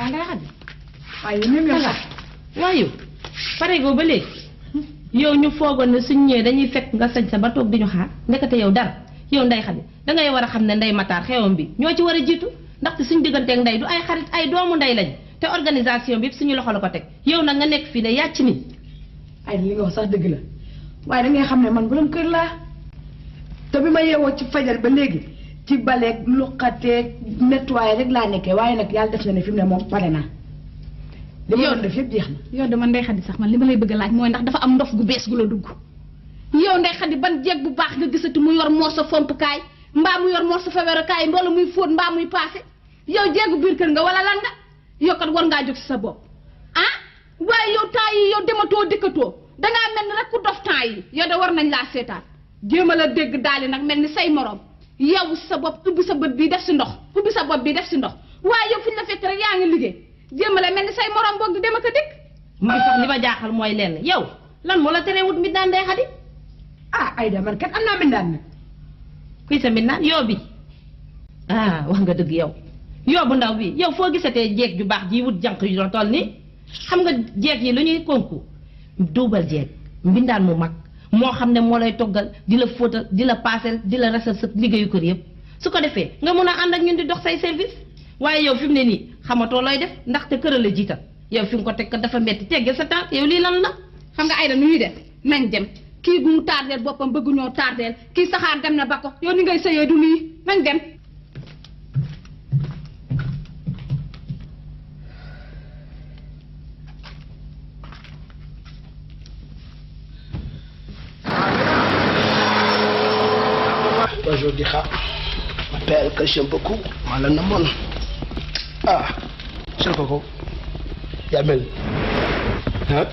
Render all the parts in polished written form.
Ndeye Khady. waaye même yow sax. waaye pare goo ba léegi yow ñu foogoon ne suñ ñëwee dañuy fekk nga sañ sa ba toog di ñu xaar ndekete yow dara yow Ndeye Khady dangay war a xam ne Ndeye Matar xewam bi ñoo ci war a jiitu ndaxte suñ digganteeg Ndeye du ay xarit ay doomu Ndeye lañ te organisation bi yëpp suñu loxo la ko teg yow nag nga nekk fii ne yàcc ni ay li nga wax sax dëgg la waaye da ngay xam ne man borom kër laa te bi ma yeewoo ci fajar ba léegi ci baleeg luqateeg nettoyé rek laa nekkee waaye nag yàlla def na ne fi mu ne moom pare naa. li ma doon def yëpp jeex na. yow dama Ndeye Khady sax man li ma lay bëgg a laaj mooy ndax dafa am ndof gu bees gu la dugg yow Ndeye Khady ban jeeg bu baax nga gisati mu yor morso fompukaay mbaa mu yor morso fewerukaay mboola muy fóot mbaa muy paase yow jeegu biir kër nga wala lan nga yow kat war ngaa jóg ci sa bopp ah waaye yow temps yi yow dematoo dikkatoo dangaa mel ni rek ku dof temps yi yow da war nañ laa seetaan jéem a la dégg daali nag mel ni say morom yow sa bopp ubbi sa bët bii def si ndox ubbi sa bopp bii def si ndox waaye yow fi ñu la fekk rek yaa ngi liggéey jéem a la mel ni say morom boog di dem ak a dikk man sax li ma jaaxal mooy lenn yow lan moo la teree wut mbindaan Ndeye Khady ah Aïda man kat am naa mbindaan nag. kuy sa mbindaan yoo bi ah wax nga dëgg yow yoo bu ndaw bi yow foo gisatee jeeg ju baax ji wut jànq yu doon toll nii xam nga jeeg yi lu ñuy konku duubal jeeg mbindaan mu mag moo xam ne moo lay toggal di la fóotal di la paasel di la rasal sa liggéeyu kër yëpp su ko defee nga mun a ànd ak ñun di dox say service waaye yow fi mu ne nii xamatoo looy def ndaxte kër la jiital yow fi nga ko teg kat dafa metti tegge sa temps yow lii lan la. xam nga Aïda nu ñuy def nañ dem kii bu mu tardeel boppam bëggu ñoo tardeel kii saxaar dem na ba ko yow ni ngay sëyee du nii nañ dem. Aujourd'hui, m'appelle que j'aime beaucoup. Mal na mon. Ah, c'est Coco. Yamel. Hein?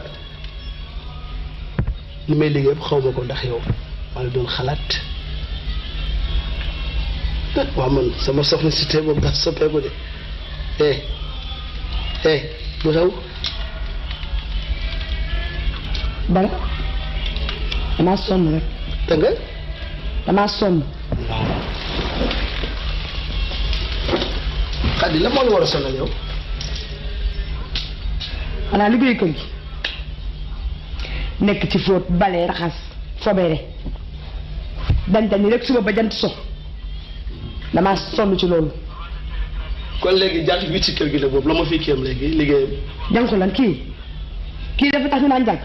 Li may liggéey xaw ma ko ndax yow maa la doon xalaat. Waaw man sama soxna si tey boobu dafa soppeeku de. Bu xew. Dara damaa sonn rek. Dégg nga. damaa sonn. Khady la moo la war a sonal yow. xanaa liggéey kër gi nekk ci fóot bale raxas sobere dañ ni rek suba ba jant so damaa sonn ci loolu. kon léegi jant bi ci kër gi la boobu la ma fi kéem léegi liggéeyam. jàng ko lan kii dafa tax ñu naan jàng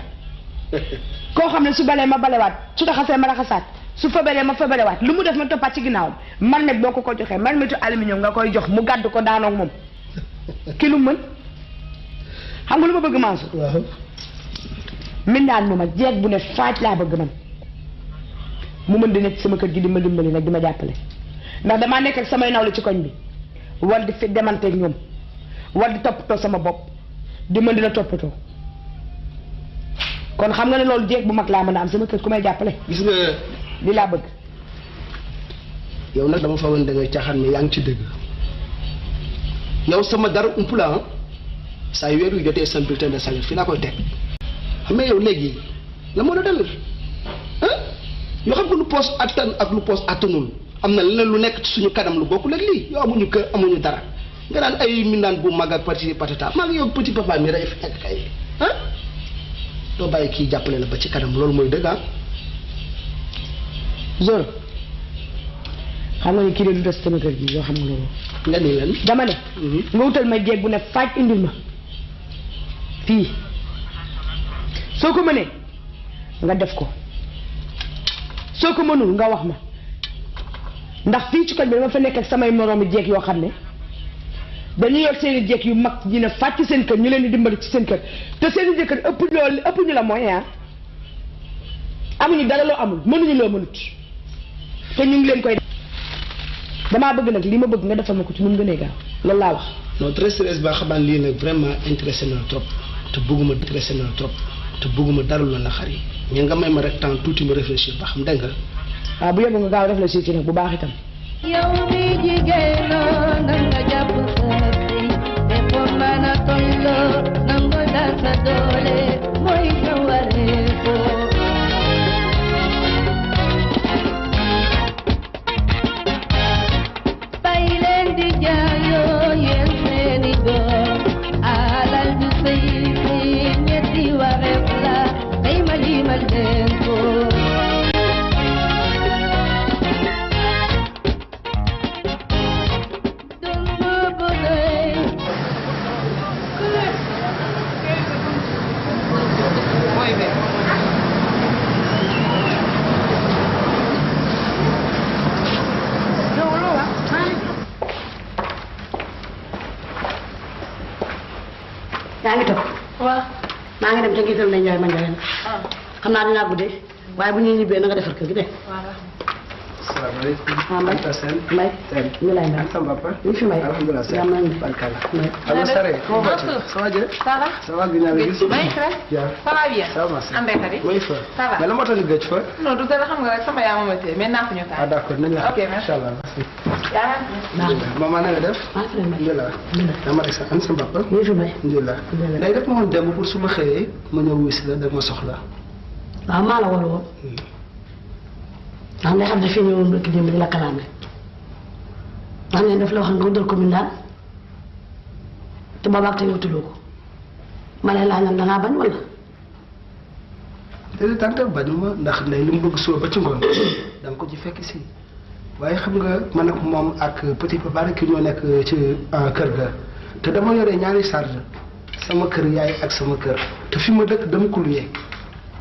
koo xam ne su balee ma balewaat su taxasee ma raxasaat su fabalee ma fabalewaat lu mu def ma toppaat ci ginnaawam marmet boo ko joxee marmetu aluminium nga koy jox mu gàdd ko daanoog moom ki lu mën xam nga lu ma bëgg maasu. waaw. mindaan mu ma jeeg bu ne faaj laa bëgg man mu mën di nekk sama kër gi di ma dimbali nag di ma jàppale ndax damaa nekk ak samay nawle ci koñ bi war di fi demanteeg ñoom war di toppatoo sama bopp di mën di la toppatoo kon xam nga ne loolu jeeg bu mag laa mën a am sama kër ku may jàppale. gis nga. li laa bëgg. yow nag dama fa woon da ngay caaxaan mais yaa ngi ci dëgg yow sama dara ump la ah saa yu weer yu jotee seen bulletin de salaire fii laa koy teg xam nga yow léegi la moo la dal ah yoo xam nga lu poos attan ak lu poos attanul am na leneen lu nekk ci suñu kanam lu bokkul ak lii yow amuñu kër amuñu dara nga naan ay mindaan bu mag ak parti patata maa ngi yow petit papa mi rek fi nekk kay ah doo bàyyi kii jàppale la ba ci kanam loolu mooy dëgg ah. Zoro xam nga ni kii de du des sama kër gi yoo xam nga loolu. nga ni lan. dama ne. nga wutal ma jeeg bu ne faaj indil ma fii soo ko mënee nga def ko soo ko mënul nga wax ma ndax fii ci koñ bi dama fa nekk ak samay moroomi jeeg yoo xam ne dañuy yor seeni jeeg yu mag yi ne faaj ci seen kër ñu leen di dimbali ci seen kër te seeni jëkkër ëpp ñu la mooy ah amuñu dara loo amul mënuñu loo mënut te ñu ngi leen koy damaa bëgg nag li ma bëgg nga defal ma ko ci nu mu gënee gaaw loolu laa wax. non très sérieux ba xamaan lii nag vraiment intéressé na trop te bëgguma dara lu la naqari mais nga may ma rek temps tuuti ma réfléchir ba xam dégg nga. waaw bu yóbbu nga gaaw réfléchir ci nag bu baax itam. yow mi jigéenoo na nga jàpp sa sëy te foo mën a tolloo na nga dal sa doole mooy sa wareefoo. bay leen di jaayoo yéen seeni doom yaa ngi toog waaw. maa ngi dem ca ngital ne Njaay ma Njaay xam naa dinaa guddee waaye bu ñuy ñibbee na nga defar kër gi de. salaamaaleykum. Mbay Mbay ñu lay ndam. sama papa. ñu fi may. alhamdulilah sëñ. jàmm nañu. barkala. Mbay. allo Sare. ça va Dieu. Ça va? ça va gën a la gis. Maa ngi fi rek. Ça va bien. ça va merci. Am béykat yi. mooy fa. Ça va. mais la moo tax ñu gëj fa. Non du dara xam nga rek sama yaa ma téye mais naa ko ñu ah taal. d'accord nañ la. Ok, merci. incha allah merci. Yaa maman na nga def. maa ngi fi lay may. alhamdulilah. dama rek sa an sama papa. ñu fi may. alhamdulilah. léegi daf ma woon démb pour su ma xëyee ma ñëw wuyu si la da ma soxla. waaw maa la woo woon. ndax ne xam ne fii ñëwoon bëgg démb di la kalaame. ndax ne daf la wax nga wutal commune daal te boobaag te wutuloo ko ma lay laaj nag dangaa bañ wala. déedéet tante bañu ma ndax ndey li mu bëgg suba ba ci ngoon da nga ko ci fekk si waaye xam nga man ak moom ak petit papa rek ñoo nekk ci kër ga te dama yore ñaari charge sama kër yaay ak sama kër te fi ma dëkk dama ko luyee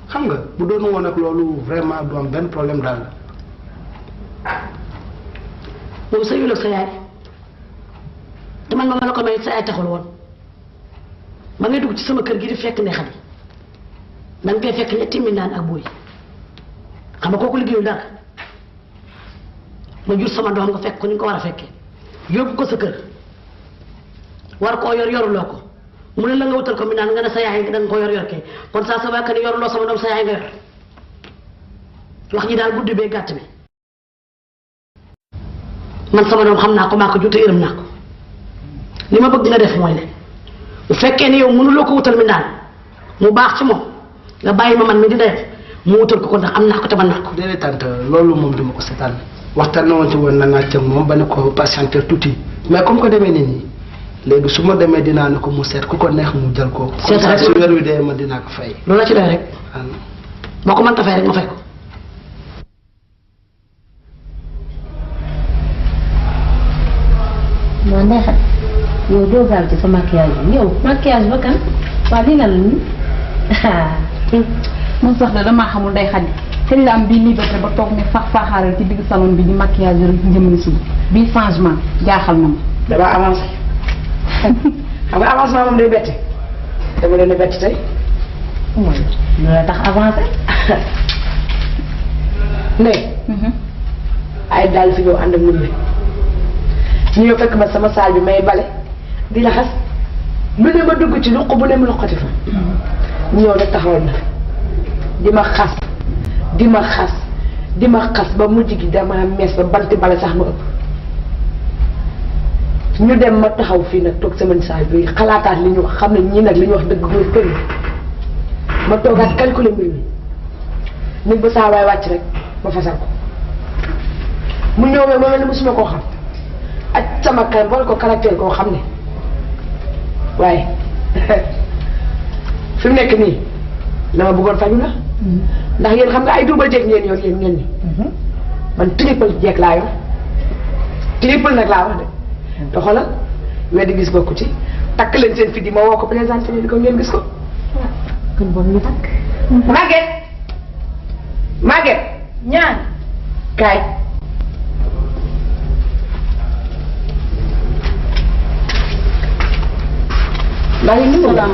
xam nga bu doon woon ak loolu vraiment du am benn problème daal. moom sa yul ak sa yaay te man ma la ko may sa yaay taxul woon ba ngay dugg ci sama kër gi di fekk ne xadi da nga koy fekk ñetti mindaan ak buy xam nga kooku liggéeyul dara ma jur sama doom nga fekk ko ni nga ko war a fekkee yóbbu ko sa kër war koo yor yoruloo ko mu ne la nga wutal ko mindaan nga ne sa yaay da nga ko yor kee kon saa sa waa ne yoruloo sama doom sa yaay nga yor wax ji daal guddi bee gàtt bi man sama doom xam naa ko maa ko jur te yërëm naa ko li ma bëgg nga def mooy ne bu fekkee ne yow mënuloo ko wutal mindaan mu baax ci moom nga bàyyi ma man mi di def mu wutal ko ndax am naa ko te man naa ko. déedéet tante loolu moom dama ko seetaan waxtaan na woon ci woon na naa ca moom ba ne ko patienter tuuti mais comme que demee nit ñi léegi su ma demee dinaa ne ko mu seet ku ko neex mu jël ko. seet rek su weer wi dee ma dinaa ko fay. loolu la ci doy rek boo ko mënta fay rek ma fay ko. non Ndeye Khady yow doo gaaw ci sa maquillage bi yow maquillage ba kan waa lii lan la nii moom sax da damaa xamul Ndeye Khady kañ la am bii liberté ba toog ne fax faxaaral ci digg salon bi di maquillage rek njëmali suba bii changement jaaxal na ma. damaa avancé xam nga avancement moom day bette dama leen a bett tey. mooy loolu tax avancé Ndeye. ay daal fi ñëw ànd ak ñun ñu ñëw fekk ma sama saal bi may bale di la xas lu ne ma dugg ci luq bu ne ma luqati fa ñu ñëw rek taxawal na di ma xas di ma xas di ma xas ba mujj gi dama mees ba banti bale sax ma ëpp ñu dem ma taxaw fii nag toog sama saal bi xalaataat li ñu wax xam ne ñii nag li ñu wax dëgg mooy kër ma toogaat calculer mbir mi nit ba saa waay wàcc rek ma fasal ko mu ñëw ma mel ni mosuma koo xam ak sama kanam boole ko caractère koo xam ne waaye fi mu nekk nii la ma bëggoon faju la ndax yéen xam nga ay duubal jeeg ngeen yor yéen ngeen ni man triple jeeg laa yor triple nag laa wax de te xoolal weddi gis bokku ci takk leen seen fi di ma woo ko présenté ni ko ngeen gis ko kon bon ñu takk Maguette ñaan kaay maa ngi nuyu la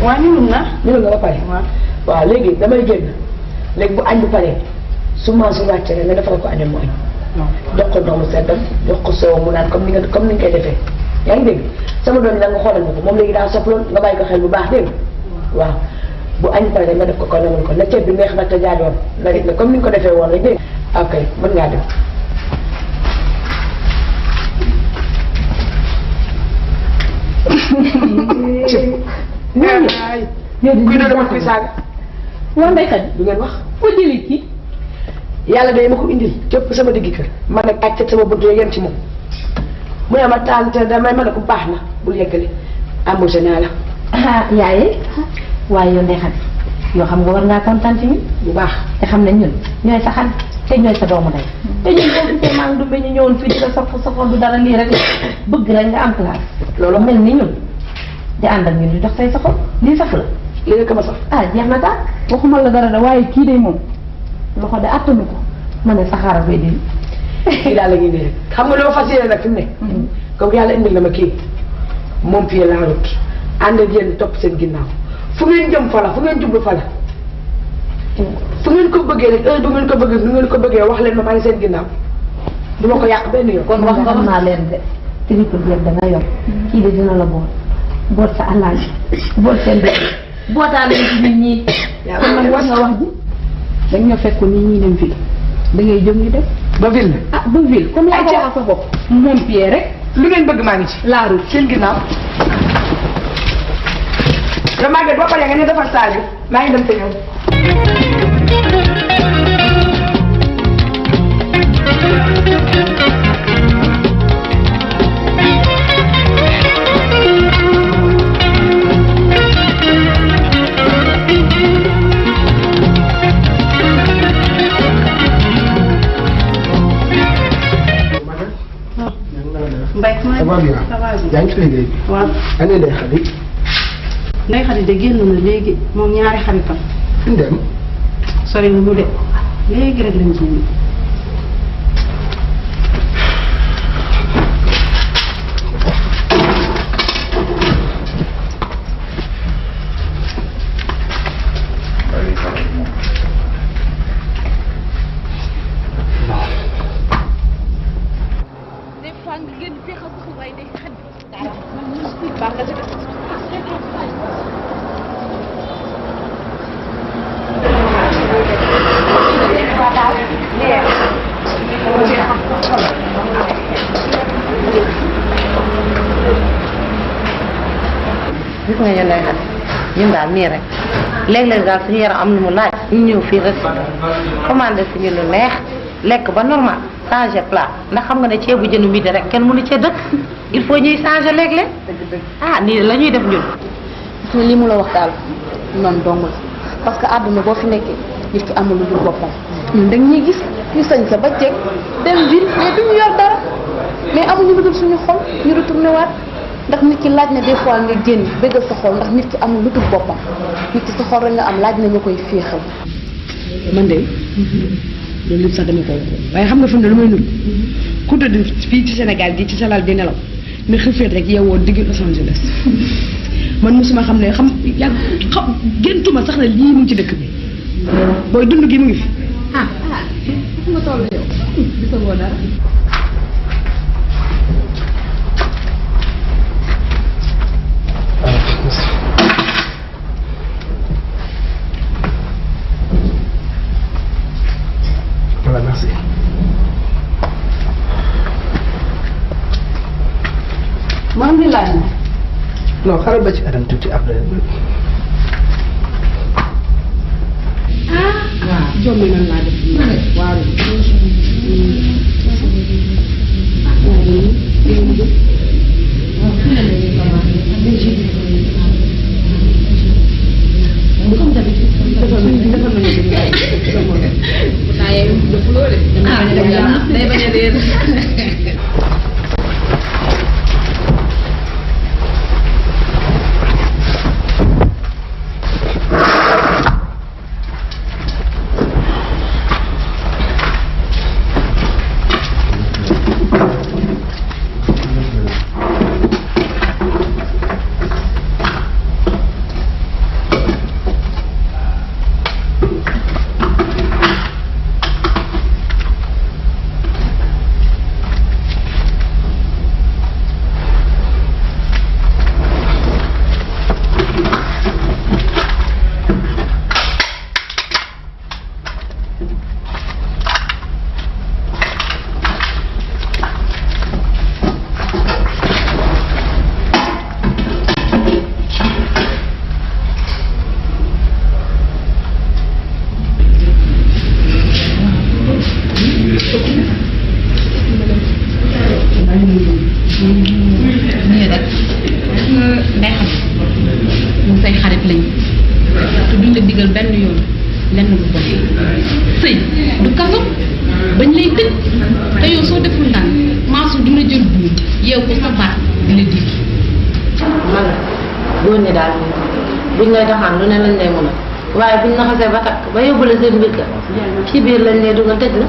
waa ñu lum na. nuyu nga ba pare waaw léegi damay génn léegi bu añ bu paree su ma su wàccee rek nga defal ko añam mu añ jox ko ndox mu seddam jox ko soow mu naan comme ni nga koy defee yaa ngi dégg sama doom nag nga xoolal ma ko moom léegi daa soppaloon nga bàyyi ko xel bu baax dégg waaw bu añ pare rek nga def ko kon namun ko na ceeb bi neex na te jaajoon nga def ne comme ni nga ko defee woon rek dégg ok mën ngaa dem kuy doon dama kuy saaga waa Ndeye Khady du ngeen wax foo jëlee kii yàlla day ma ko indil képp sama diggi kër man nag tàcc sama buntu yem ci moom mu ne ma tante damay ma ne ko baax na bul yeggale embauché naa la yaaye waaye yow Ndeye Khady yoo xam nga war ngaa kontaan ci ñun bu baax te xam ne ñun ñooy sa xarit te ñooy sa doomu ndey te ñun boo gisee maa ngi dumbe ñu ñëwoon fii di la safoo du dara lii rek bëgg rek nga am place loolu mel ni ñun di ànd ak ñun di dox say soxol lii saf la li nga ko ma sax jeex na tàkk waxuma la dara de waaye kii de moom loxo de attanu ko. ma ne saxaara bay di kii daal la ñuy dee xam nga li ma fas yéene nag fi mu ne comme yàlla indil na ma kii moom fii la route ànd ak yéen topp seen ginnaaw fu ngeen jëm fa la fu ngeen jublu fa la fu ngeen ko bëggee rek heure bu ngeen ko bëggee nu ngeen ko bëggee wax leen ma maa ngi seen ginnaaw du ma ko yàq benn yoon. kon wax nga naa leen de triple jeeg da nga yor kii de dina la boot sa alaaji boot seen dëkk bootaale ci nit ñi. kon nag war nga wax ji dañ ñoo fekkoon ni ñuy dem ville da ngay jóg ñu def. ba ville. ah ba ville comme yaa ko wax sa bopp moom pied rek. lu ngeen bëgg maa ngi ci. la route seen ginnaaw. te Maguette boo paree nga ne defar saa maa ngi dem te ñëw. Mbaye ça va bien. ça va bien. yaa ngi ci liggéey bi. waaw. année Ndeye Khady. Ndeye Khady de génn na léegi moom ñaari xaritam. fi mu dem. sori na mu de léegi rek lañ génn. gis nga ñu lay xat ñun daal nii rek léeg-léeg daal suñu yaram am lu mu laaj ñu ñëw fii rek commandé suñu lu neex lekk ba normal changer plat ndax xam nga ne ceebu jënu midi rek kenn mënu cee dëkk il faut ñuy changer léeg-léeg ah nii la ñuy def ñun. gis nga li mu la wax daal noonu dong la parce que àdduna boo fi nekkee nit ki amul lu dul boppam ñun dañ ñuy gis ñu sañ sa ba jeg dem ville mais duñu yor dara mais amuñu lu dul suñu xol ñu retourné waat ndax nit ki laaj na des fois nga génn bëggal sa xol ndax nit ki amul lu dul boppam nit ki sa xol rek nga am laaj na ñu koy féexal. man de loolu lépp sax dama koy wax waaye xam nga fi mu ne lu may nut ku tëdd fii ci Sénégal gi ci sa lal di nelaw ne xëfeet rek yeewoo digg Los Angeles man mosuma xam ne yàgg géntuma sax ne lii mu ngi ci dëkk bi booy dund gi mu ngi fi. ah fu nga toll yow gisagoo dara. Voilà, merci. maa ngi laaj na. non xaaral ba ci adam tuuti après. waaw jommi nan laa def waaw nii rek ndey xam ñun say xarit lañ te duñ la digal benn yoon lenn lu bon sëy du kaso bañ lay tëj te yow soo deful ndànk maasu dina jël buum yeew ko sa baat di la diig. man góor ñi daal buñ lay doxaan lu ne lañ lay mën a waaye buñ la xasee ba takk ba yóbbu la seen biir kër ci biir lañ lay dugal tëj la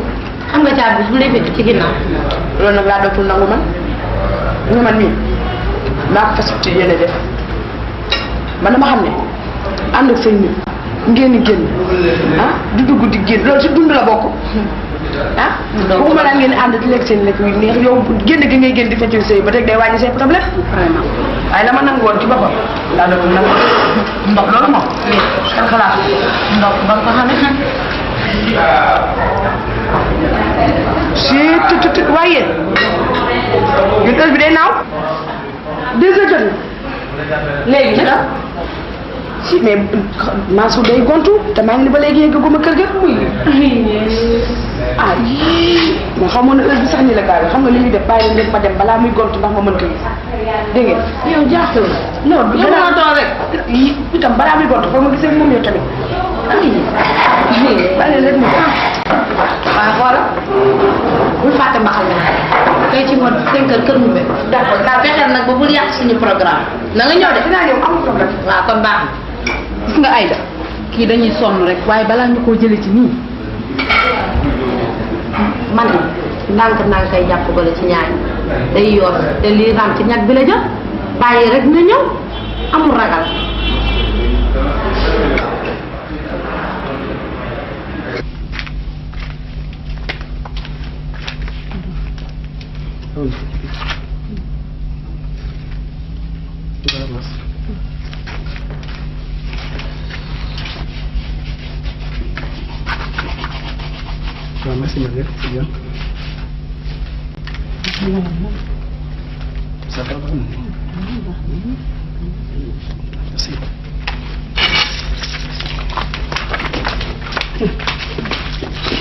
xam nga caat bi fu mu lay fekk ci ginnaaw. loolu nag laa dootul nangu man nga man nii maa ko fas ci yéene def man dama xam ne ànd ak sëñ nit ngeen di génn ah di dugg di génn loolu ci dund la bokk ah waxuma laa ngeen di ànd di lekk seen lekk yu neex yow génn gi ngay génn di fecc sëy ba teg day wàññi say problème vraiment waaye la ma nangu woon ci boppam laa doon nangu ndox loolu moom xel xalaat ndox ba ko xamee si waaye yéen heure bi day naaw 2 heures jot na léegi nag si mais Mansour day gontu te maa ngi ni ba léegi yeggaguma kër ga ah moo xamoon na heure bi sax ni la gaaw xam nga li ñuy def bàyyi leen ma dem balaa muy gontu ndax ma mën ko gis dégg ngeen yow jaaxal non du gën a doon rek itam balaa muy gontu foo ma gisee moom yow tamit bàyyi leen mu waaw xoola bul fàtte mbaxal na tey ci ngoon 5 heures kër mu be d'accord naa fexeel nag ba bul yàq suñu programme na nga ñëw de dinaa ñëw amul problème waaw kon baax na gis nga Aïda kii dañuy sonn rek waaye balaa ñu koo jëlee ci nii man ndànk kay jàpp gole ci ñaari day yoon te lii ram ci ñag bi la jot bàyyi rek na ñëw amul ragal Merci Marie, c'est bien. Ça va vraiment. Merci.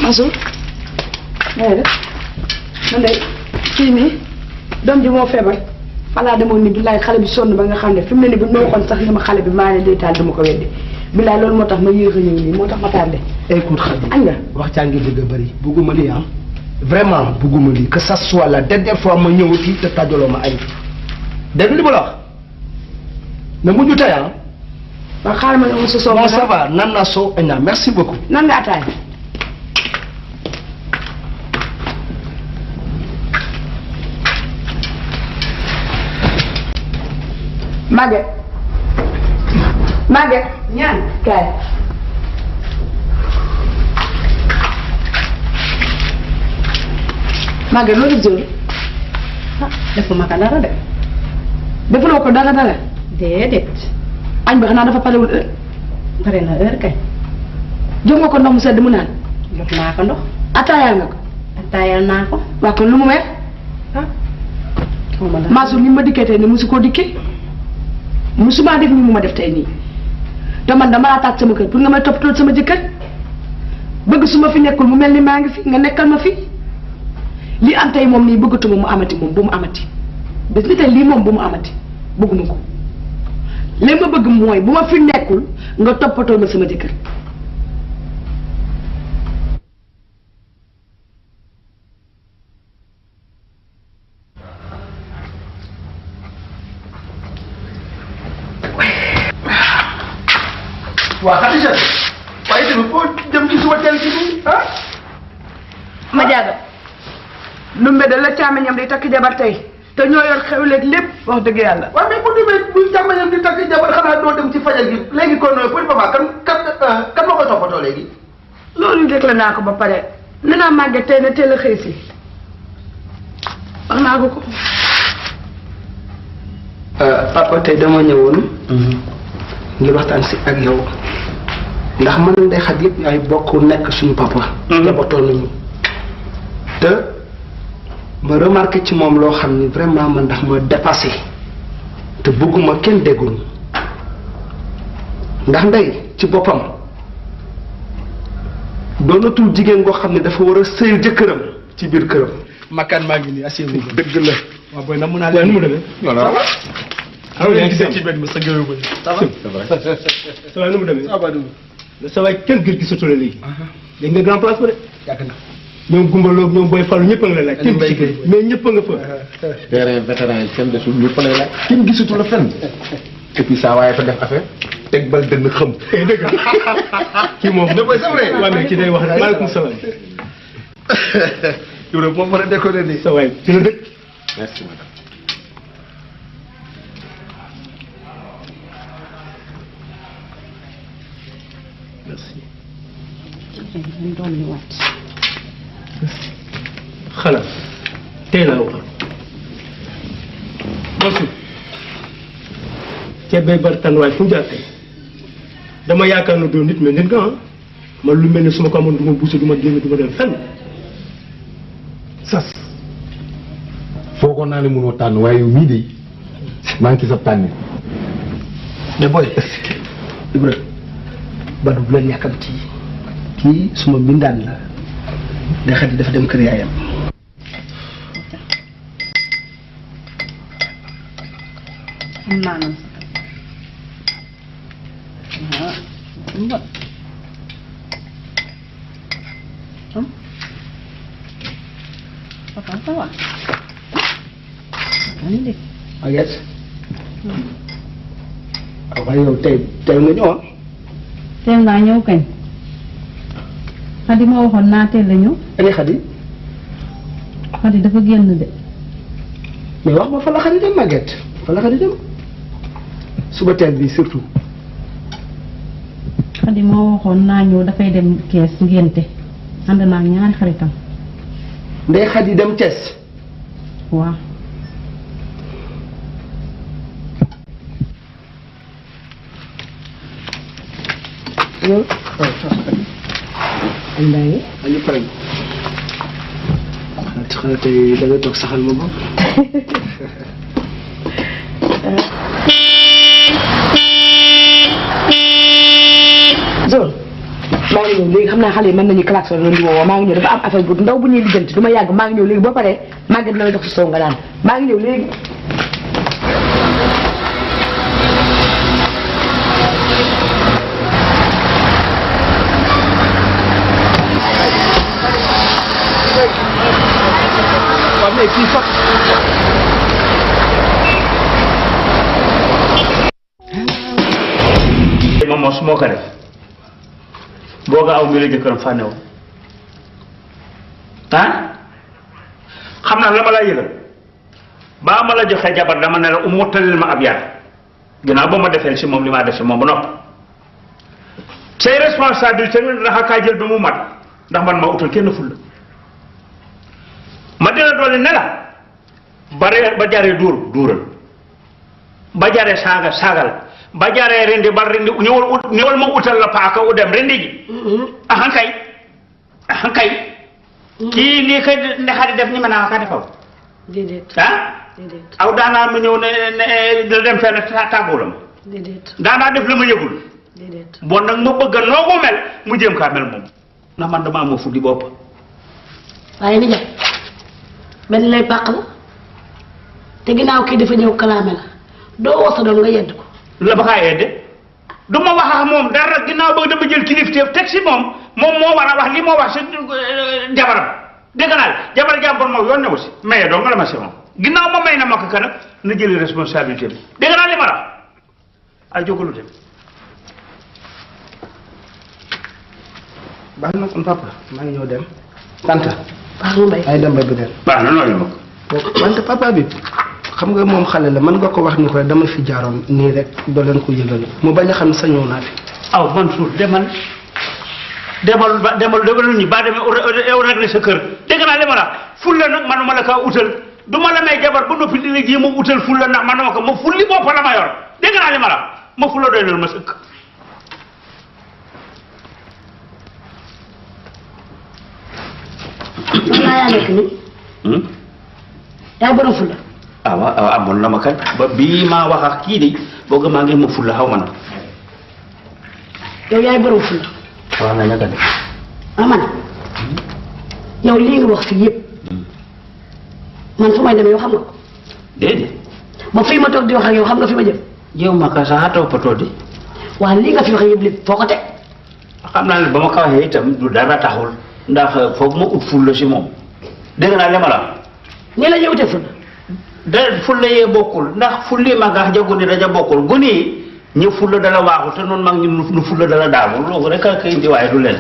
Mansour nee de man de kii nii doom ji moo feebar xalaa demoon ni billaay xale bi sonn ba nga xam ne fi mu ne nii bu ñu ma waxoon sax ni ma xale bi maa ne day taal dama ko weddi billaay loolu moo tax ma yéex a ñëw nii moo tax ma tardé. Écoute Khady, añ nga wax caa ngi bëgg a bëri bugguma lii ah vraiment bugguma lii que ça soit la dernière fois ma ñëwati te tàjjaloo ma añ dégg li ma la wax mais mujj tey ah. waaw xaaral ma ne sa soow. non ça va nan naa soow añ naa merci beaucoup. nan nga ataay. Maguette Maguette ñaan kaay Maguette loolu jël defuma ko dara de. defuloo ko dara dara déedéet. añ bi xanaa dafa parewul heure pare na heure kay. jox nga ko ndox mu sedd mu naan jox naa ko ndox. ataayal nga ko attaayal naa ko. waa kon lu mu weer xaw ma Mansour ni ma dikkee tey nii mosu koo dikkee musuma def ni mu ma def tey nii te man dama laa taat sama kër pour nga may toppatoo sama jëkkër bëgg su ma fi nekkul mu mel ni maa ngi fi nga nekkal ma fi li am tey moom nii bëggatuma mu amati moom bu mu amati bés ni tey lii moom bu mu amati bëgguma ko li ma bëgg mooy bu ma fi nekkul nga toppatoo ma sama jëkkër waa Khadija waaye tamit foo dem ci suba teel ci nii ah. ma jaaga Ndumbe da la càmmiñam di takk jabar tey te ñoo yor xewleeg lépp wax dëgg yàlla. waaw mais bu demee bu jàmbañam di takk jabar xanaa doo dem ci fajal gi léegi kon pour papa kan ma koy toppatoo léegi. loolu réglé naa ko ba pare nee naa màgget tey na teel a xëy si wax naa ko ko. papa tey dama ñëwoon. ngir waxtaan si ak yow ndax man Ndeye Khady yëpp yaay bokk nekk suñu papa. jabatoon nañu te ma remarqué ci moom loo xam ni vraiment man ndax ma dépassé te bëgguma kenn déggul ndax Ndeye ci boppam doonatul jigéen goo xam ne dafa war a sëyu jëkkëram ci biir këram. makkaan maa ngi nii assuré dëgg la. waaw booy na mun naa leen nu mu demee. voilà. alors yaa ngi gisee ci benn bi sa gëwee ba ça va ça va nu mu demee. sa waay kenn gër gisatu la léegi. léegi nga grand place ba de. yàgg na. ñoom Gumbalo ñoom Boy Fallou ñëpp a nga lay laaj. kenn gisu mais ñëpp a nga fa. terrain vétéran yi kenn desul ñëpp a lay laaj. kenn gisatu la fenn. et puis saa waaye fa def affaire teg bal dënn xam. dëgg kii moom. dafay c'est vrai. waaw mais kii day wax rek maaleykum salaam. yow rek moom mën a décorer nii. sa waay ci la dëkk. merci madame. merci ñu doon li wat xalaat tey laa wax bosu ceeb bay bari tànn waaye fu mu jaar tey dama yaakaar na doon nit mais nit nga ah man lu mel ni su ma ko amoon du ma buuse du ma génn du ma dem fenn sas foogoon naa ne mënoo tànn waaye yow mii de maa ngi ci sa tànn. mais booy Ibra Badou bu leen yàkkam ci kii suma mbindaan la day xet dafa dem kër yaayam. xam naa ne mbot papa ça va Maguette waaye yow tey nga ñëw ah. teel ngaa ñëw kañ Xadi ma waxoon naa teel la ñëw ani Xadi Xadi dafa génn de mais wax ma fa la Xadi dem Maguette fa la Xadi dem suba teel bi surtout. Xadi ma waxoon naa ñëw dafay dem kees ngénte ànd naa ak ñaari xaritam ndey Xadi dem Thiès. waaw yow añu pare xanaa tey da nga toog saxal ma bopp. Zone maa ngi ñëw léegi xam naa xale yi mën nañu klaxon leen di woo maa ngi ñëw dafa am affaire bu ndaw bu ñuy lijjanti du ma yàgg maa ngi ñëw léegi boo paree màgget la may jox si sow nga daan maa ngi ñëw léegi. waaw mais kii sax. moom moo su moo ko def boo nga aw mi la jëkkëram fànne woon ah xam naa la ma laa yëgal baa ma la joxee jabar dama ne la mottalil ma ab yar ginnaaw ba ma defee si moom li maa def si moom ba noppi say responsabilité daxa kaa jël bi mu mat ndax man ma utal kenn fulla ma dina doole ne la ba jaree duural ba jaree saagal ba jaree rendi ba rendi ñëwal ma utal la paaka u dem rendi ji ahankay kii nii kay ndexati def ni ma naa ka defaw déedéet déedéet aw daanaa ma ñëw ne la dem fenn tàggu la ma déedéet daanaa def la ma yëgul déedéet bon nag ma bëgg noo ko mel mu jéem kaa mel moom ndax man dama am fuddi bopp waaye ni jaay benn lay pàq la te ginnaaw kii dafa ñëw kalaame la doo woo sa doom nga yedd ko la ba kaa yedde du ma wax ak moom dara ginnaaw ba dama jël kilifteef teg si moom moo war a wax li moo wax si jabaram dégg naa jabar jàmbur moom yoon ne aussi mais doo nga la ma si moom ginnaaw ma may na ma ko kan na jëli responsabilité bi dégg naa li ma la ay jógalu dem baax na kon papa maa ngi ñëw dem. tante. baax na mbay ay dem ba dem. baax na noonu ma ko wante papa bi xam nga moom xale la mën nga ko wax ni ko dama fi jaaroon nii rek doo leen ko yëgal mu bañ a xam sa ñëw naa fi. aw Mansour demal ñu ba demee yow rek sa kër dégg naa li ma la fulla nag manuma la kaa utal du ma la may jabar ba noppi dina ji ma utal fulla ndax manuma ko ma fulli bopp la ma yor dégg naa li ma la ma fulla doy loolu ma sëkk. naa yaa nekk nii yaa borom fulla waaw amoon na ma kat ba bii maa wax ak kii de boog maa ngi ma fulla xaw ma na. yow yaay borom fulla waaw na ñaka de. man yow lii nga wax fii yëpp man fu may demee yow xam nga ko. déedéet. ba fii ma toog di wax ak yow xam nga fi ma jëm. jéem ma ka sax a toppatoo de. waaw lii nga fi wax yëpp lépp foo ko teg. xam naa ne ba ma ko waxee itam du dara taxul ndax foog ma ut fulla si moom dégg naa li ma la. nii la ñuy utee fulla. da fulla yee bokkul ndax fulli ma nga jagu ni daja bokkul gune yi ñu fulla dala waaxu te noonu mag ñu nu fulla dala daagu loolu rek a koy indi waaye du leen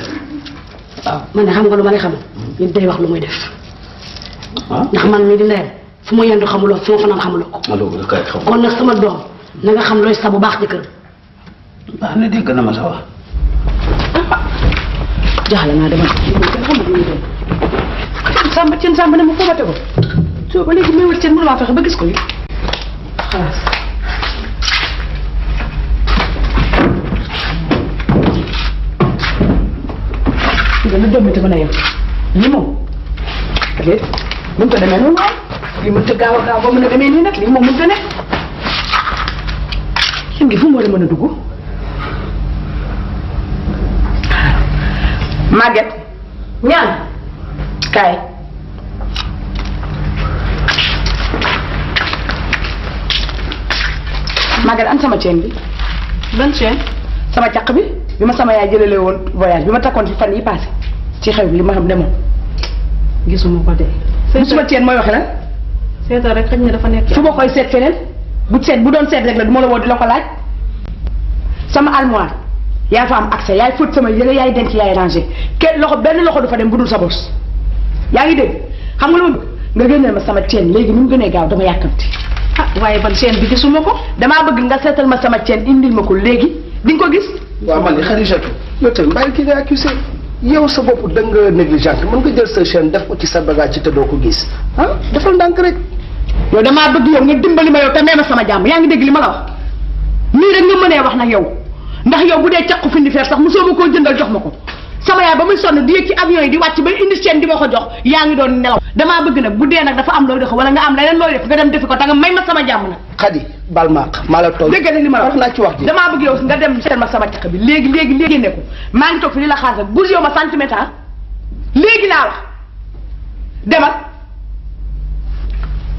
waaw. man de xam nga lu ma lay xamal nit day wax lu muy def. ndax man mii di ndeyam fu ma yendu xamuloo fu ma fanaan xamuloo ko. loolu kay xam kon nag sama doom na nga xam looy sa bu baax ci kër. baax na dégg na ma sa wax. jaxale naa dama samba ceen samba ne ma fobate ko soo ba léegi may wër ceen mënuma fexe ba gis ko yi xalaas lu doom te mën a yem lii moom peut-être mënut a demee noonu lii mënut a gaaw a gaaw ba mën a demee nii nag lii moom mënut a nekk xin ngi fu mu war a mën a dugg Maguette ñaan kaay Maguette an sama chaîne bi ban chaîne sama caq bi ma sama yaay jëlale woon voyage bi ma takkoon fi fan yi passé ci xew li ma xam ne moom gisuma ko de musuma chaîne mooy waxe lan seetal rek xëy na dafa nekk fu ma koy seet feneen bu doon seet rek la du ma la woo di la ko laaj sama armoire yaa fa am accès yaay fóot sama yële yaay denc yaay rangé kenn loxo benn loxo du fa dem bu dul sa bos yaa ngi dégg xam nga lu ma nga génneel ma sama chaîne léegi ni mu gënee gaaw dama yàkkamti waaye ban chaîne bi gisuma ko damaa bëgg nga seetal ma sama chaîne indil ma ko léegi di nga ko gis waaw man de Xadijatu yow tamit bàyyi kii nga accusé yow sa bopp da nga négligente mën nga jël sa chaîne def ko ci sa bagage ci te doo ko gis defal ndànk rek yow damaa bëgg yow nga dimbali ma yow te mee ma sama jàmm yaa ngi dégg li ma la wax nii rek nga mënee wax nag yow ndax yow bu dee caqu fi ndi feer sax mosoo ma koo jëndal jox ma ko sama yaay ba muy sonn di yëg ci avion yi di wàcc ba indi chaîne di ma ko jox yaa ngi doon nelaw damaa bëgg nag bu dee nag dafa am looy def wala nga am leneen looy def nga dem defi ko te nga may ma sama jàmm nag Xadi bal maaq maa la toog dégg nga li ma la wax naa ci wax ji damaa bëgg yow nga dem seet ma sama caq bi léegi génne ko maa ngi toog fi di la xaar rek bul yow ma centimètre léegi laa wax demal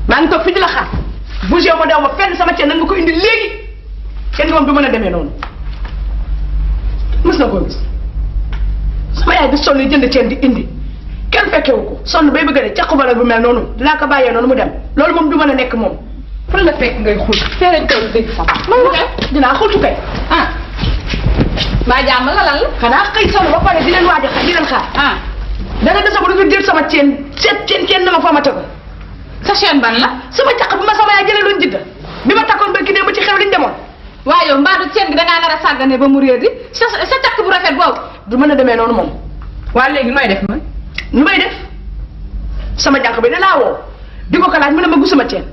maa ngi toog fi di la xaar bul yow ma dew ma fenn sama chaîne nag nga ko indi léegi kenn moom du mën a demee noonu mës na koo gis sama yaay bi sonn jënd chaîne di indi kenn fekkewu ko sonn bay bëgg a de caqu bala bu mel noonu dinaa ko bàyyee noonu mu dem loolu moom du mën a nekk moom fan la fekk ngay xul feerañ kaw dégg fa dinaa xultu kay mbaa jàmm la lan la xanaa xëy sonn ba pare di leen waaj a xaar di leen xaar da nga desa ba nga jël sama chaîne seet chaîne dama fa ma teg sa chaîne ban la sama caq bi ma sama yaay jëlee doon jidda bi ma takkoon ba ki dee ba ci xew liñ demoon waaye yow mbaa du chaîne bi dangaa nar a sàggane ba mu réer di sa caq bu rafet boobu du mën a demee noonu moom waa léegi nooy def ma nu may def sama jànq bi da laa woo di ko laaj mu ne ma gisuma chaîne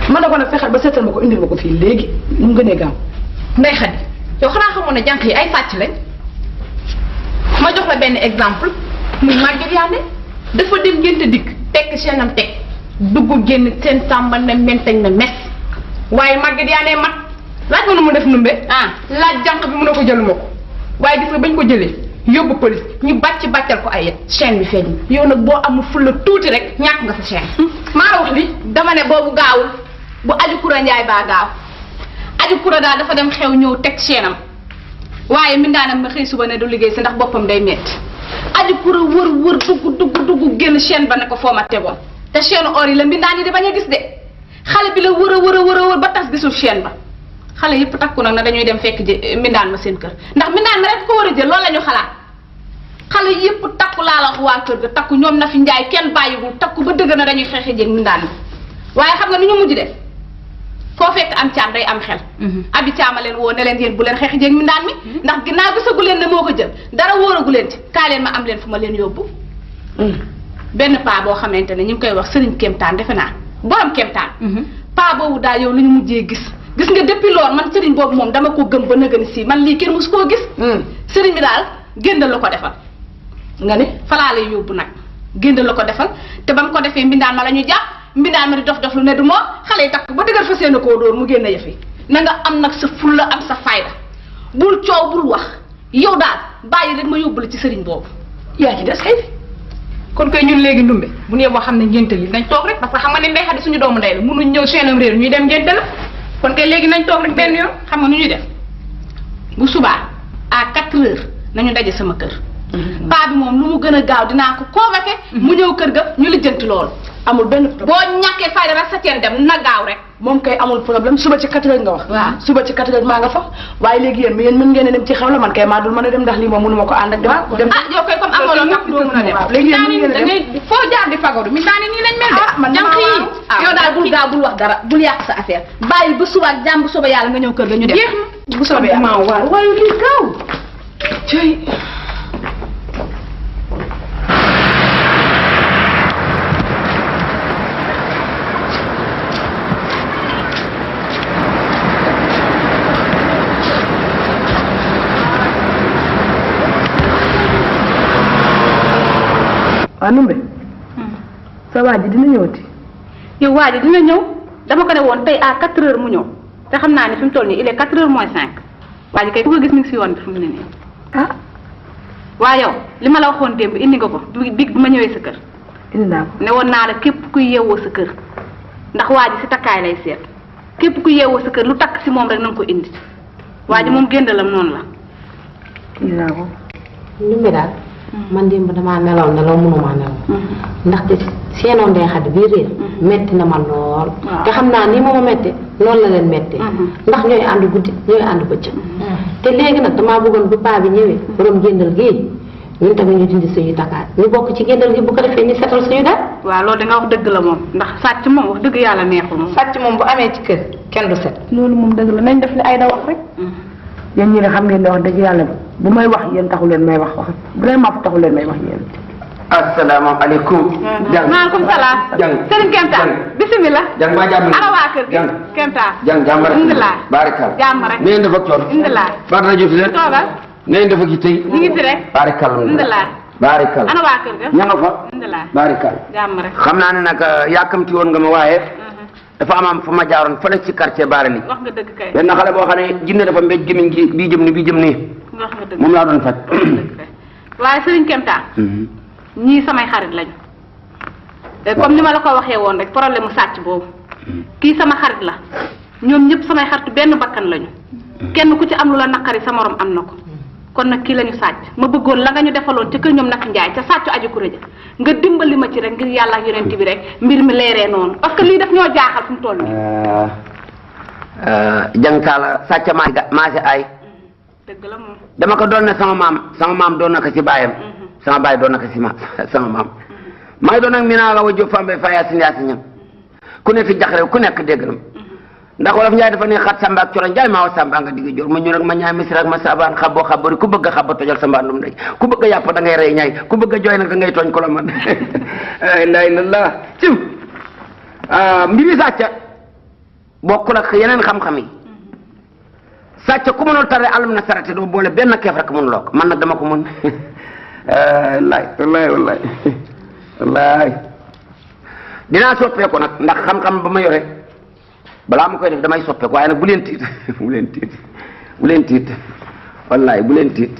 mën na ko nag fexeel ba seetal ma ko indil ma ko fii léegi nu mu gënee gaaw Ndey Xadi yow xanaa xamoon ne jànq yi ay sàcc lañ ma jox la benn exemple muy Maguette Yandé dafa dem ngénte dikk tekk chaîne am teg dugg génn seen sàmba ne menteñ na mes waaye Maguette Yandé mat laaj ma nu mu def numbe laaj jànq bi mu ne ko jëluma ko waaye gis nga bañ ko jëlee yóbbu police ñu bàccal ko ay yet chaîne bi feeñ yow nag boo amul fulla tuuti rek ñàkk nga sa chaîne maa la wax li dama ne boobu gaawul bu aju kura njaay baa gaaw aju kura daal dafa dem xew ñëw teg chaîne am waaye mindaanam ma xëy suba ne du liggéey si ndax boppam day metti aju kura wër dugg génn chaîne ba ne ko foo ma tegoon te chaîne or yi la mbindaan yi di bañ a gis de xale bi la wër ba tas gisul chaîne ba xale yëpp takku nag na dañuy dem fekk ji mbindaan ma seen kër ndax mbindaan ma rek ko war a jël loolu la ñu xalaat xale yëpp takku laa la wax waa kër ga takku ñoom na fi njaay kenn bàyyiwul takku ba dëgg na dañuy xeexi jéeg mbindaan mi waaye xam nga ni ñu mujj def foo fekk am caam day am xel abi caama leen woo ne leen yéen bu leen xeexi jéeg mbindaan mi ndax ginnaaw gisagu leen ne moo ko jël dara wóoragu leen ci kaa leen ma am leen fu ma leen yóbbu benn paa boo xamante ne ñu ngi koy wax sëriñ kéemtaan defe naa borom kéemtaan paa boobu daal yow lu ñu mujjee gis nga depuis lool man sëriñ boobu moom dama ko gëm ba nëgëni si man lii kenn mosu koo gis sëriñ bi daal géndal la ko defal nga ne falaa lay yóbbu nag géndal la ko defal te ba mu ko defee mbindaan ma la ñu jàpp mbindaan ma di dof lu ne du moo xale yi takk ba dëgër fa seen koo dóor mu génn yëf yi na nga am nag sa fulla am sa fayda bul coow bul wax yow daal bàyyi rek ma yóbbu la ci sëriñ boobu yaa ci des kay kon koy ñun léegi ndumbe bu ñu boo xam ne ngénte li nañ toog rek parce que xam nga ne Ndey Xadi suñu doomu ndey la mënuñ ñëw seenam réer ñuy dem ngénte la kon kay léegi nañ toog rek benn yoon xam nga nu ñuy def bu subaa à 4 heures nañu daje sama kër paa bi moom lu mu gën a gaaw dinaa ko convoqué mu ñëw kër ga ñu lijjanti loolu amul benn problème boo ñàkkee fayda rek sa teen dem na gaaw rek moom kay amul problème suba ci 4 heures nga wax waaw suba ci 4 heures maa nga fa waaye léegi yéen mën ngeen a dem ci xew la man kay maa dul mën a dem ndax lii moom mënu ma ko ànd ak dem yow koy comme amoo loo tax doo mën a dem léegi yéen mën ngeen a dem foo jaar di fagaru mi daani nii lañ mel de man jànq yi yow daal bul gaaw bul wax dara bul yàq sa affaire bàyyi ba suba ak jàmm bu soba yàlla nga ñëw kër ga ñu dem bu soobee waaw waaye lii gaaw cey Numbe sa waa ji dina ñëwati yow waa ji dina ñëw dama ko ne woon tey à 4 heures mu ñëw te xam naa ne fi mu toll nii il est 4 heures moins 5 waa ji kay ku ko gis mi ngi si yoon bi fi mu ne nii ah waa yow li ma la waxoon démb indi nga ko big bi ma ñëwee sa kër indi naa ko ne woon naa la képp kuy yeewoo sa kër ndax waa ji si takkaay lay seet képp kuy yeewoo sa kër lu takk si moom rek na nga ko indi waa ji moom géndalam noonu la indi naa ko ñu mi daal man démb damaa nelaw mënumaa nelaw ndaxte seenoon day xadi bii réer metti na ma lool te xam naa ni ma metti loolu la leen metti ndax ñooy ànd guddi ñooy ànd bëccëg te léegi nag damaa bëggoon bu paa bi ñëwee borom géndal gi ñun tamit ñu dindi suñu takkaay ñu bokk ci géndal gi bu ko defee ñu setal suñu daal waaw loolu da nga wax dëgg la moom ndax sàcc moom wax dëgg yàlla neexul moom sàcc moom bu amee ci kër kenn du set loolu moom dëgg la nañ def li ay da wax rek yéen ñi ne xam ngeen ne wax dëgg yàlla bu may wax yéen taxu leen may wax vraiment taxu leen may wax yéen asalaamaaleykum. maaleykum salaam. Serigne Kemta. bisimilah. jàng maa jàmm. ana waa kër gi. Kemta. jàmm rek. alhamdulilah. baarikal. jàmm rek. nee def ak coon. alhamdulilah. Fatou rajo fi leen. toogal. nee def ak yi tey. ñu ngi fi rek. baarikal. alhamdulilah. baarikal. ana waa kër ga. ña nga fa. alhamdulilah. baarikal. jàmm rek. xam naa ne nag yàkkamti woon nga ma waaye. dafa am fa ma jaaroon fële ci quartier Baarali. wax nga dëgg kay. benn xale boo xam ne jinne dafa mbéj gémmiñ gi bii jëm ni bii jëm nii. wax nga dëgg moom laa doon faj. waaye Serigne Kemta. ñii samay xarit lañu. comme ni ma la ko waxee woon rek problème mu sàcc boobu. kii sama xarit la. ñoom ñëpp samay xaritu benn bakkan lañu. kenn ku ci am lu la naqari sa morom am na ko. kon nag kii la ñu sàcc ma bëggoon la nga ñu defaloon ca kër ñoom naka njaay ca sàccu aju kuréja nga dimbali ma ci rek ngir yàlla ak yonent bi rek mbir mi leeree noonu parce que lii daf ñoo jaaxal fu mu toll nii. jàngtaala sàcc maase ay. dëgg la moom. dama ko doon ne sama maam doon na ko ci baayam. sama baay doon na ko ci sama maam. maa ngi doon nag mi naa la wajjo fambe fa yaasin ñam ku ne fi jaxre ku nekk dégg na ndax wolof Njaay dafa ne xat samba ak coro Njaay maa wa samba nga digg jor ma ñu rek ma ñaay misir ak ma saabaan xaboo xabori ku bëgg a xaba tojal sa mbaandum ndey ku bëgg a yàpp da ngay rey ñaay ku bëgg a jooy nag da ngay tooñ ko la man la ilallah cim mbiri sàcca bokkul ak yeneen xam-xam yi sàcca ku mënul tare alam na sarate doo boole benn keef rek mënuloo ko man nag dama ko mën wallaay dinaa soppeeku nag ndax xam-xam ba ma yore balaa ma koy def damay soppeeku waaye nag bu leen tiit wallaay bu leen tiit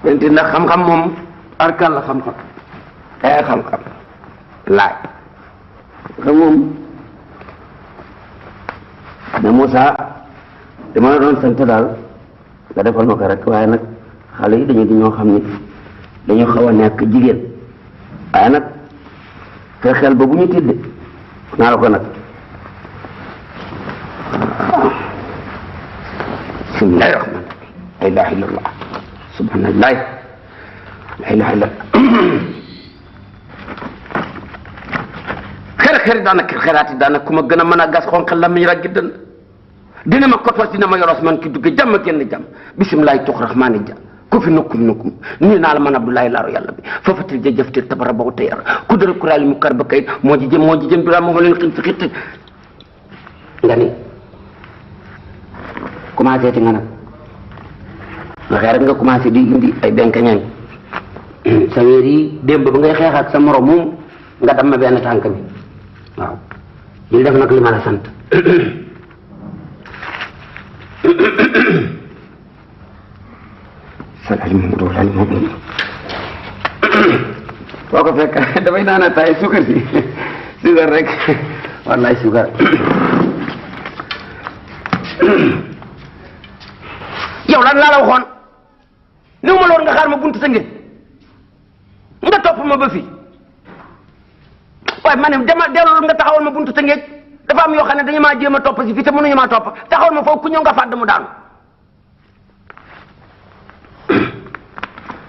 ndax xam-xam moom arkal la xam-xam xam-xam laaj xam moom ne Moussa dama la doon sant daal nga defal ma ko rek waaye nag xale yi dañu di ñoo xam ni dañu xaw a nekk jigéen waaye nag fexeel ba bu ñu tiit de naa la ko nag bismillahi rahman la ilaha illallah subhanallah la ilaha illallah xer daanaka xeraati daanaka ku ma gën a mën a gas xonqal la muy raggi dënn dina ma kotos dina ma yoros man ki dugge jàmm génn jàmm bismillahi tux rahmaani ja ku fi nukkum nii naa la man Abdoulaye Laaro yàlla bi foofatil jëjëftil tabara baw tayar ku dara kuraali mu kar ba kayit moo ji jëm dura moo leen xin fi xitt nga ni commencé ti nga nag waxee rek nga commencé di indi ay benk ñaŋ sa wéer yi démb ba ngay xeex ak sa morom moom nga dam ma benn tànk bi waaw ñu def nag li ma la sant salaali Mamadou wala Mamadou boo ko fekk dafay naan ataay suukar si suukar rek wallaay suukar yow lan laa la waxoon néew ma loon nga xaar ma buntu sa ngeen nga topp ma ba fii waaye ma ne dama delloo nga taxawal ma buntu sa ngeen dafa am yoo xam ne dañu maa jéem a topp si fii te mënuñu maa topp taxawal ma foofu ku ñëw nga fàdd mu daanu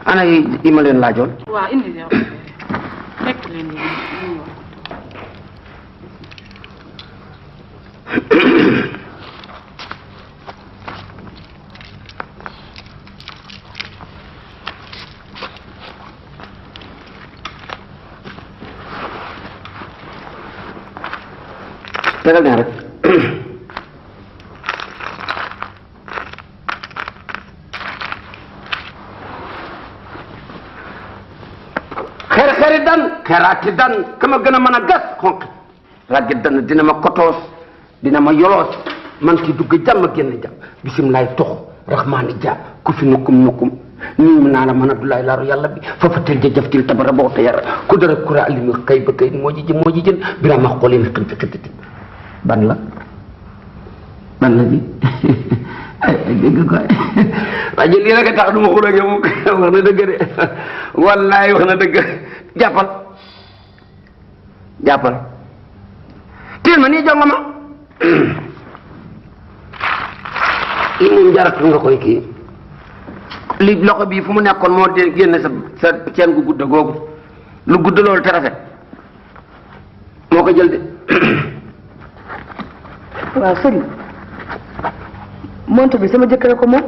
ana yi ma leen laajoon. waaw indi yow fekk leen tegal ne rek xeri dan xeraati dan kama gën a mën a gas xonq raggi dan dina ma kotoos dina ma yoloos man ki dugg jàmm génn jàmm bisimilaay tox rahmaani ja ku fi nukkum nii mu naa la mën a dulaay laaru yàlla bi foofa tel jëftil tabara boo te yara ku dara kura alimi kay ba kay moo ji jën bira ma xooli mi xënti xëntiti ban la bi dégg ko waaye lii rek a tax du ma xuloo ak yow wax na dëgg de wallaay wax na dëgg jàppal téel ma nii jonga ma li moom jaratu nga koy kii li loxo bii fu mu nekkoon moo de génne sa ceen gu gudd googu lu gudd loolu te rafet moo ko jël de waaw sëñ montre bi sama jëkkër ko moom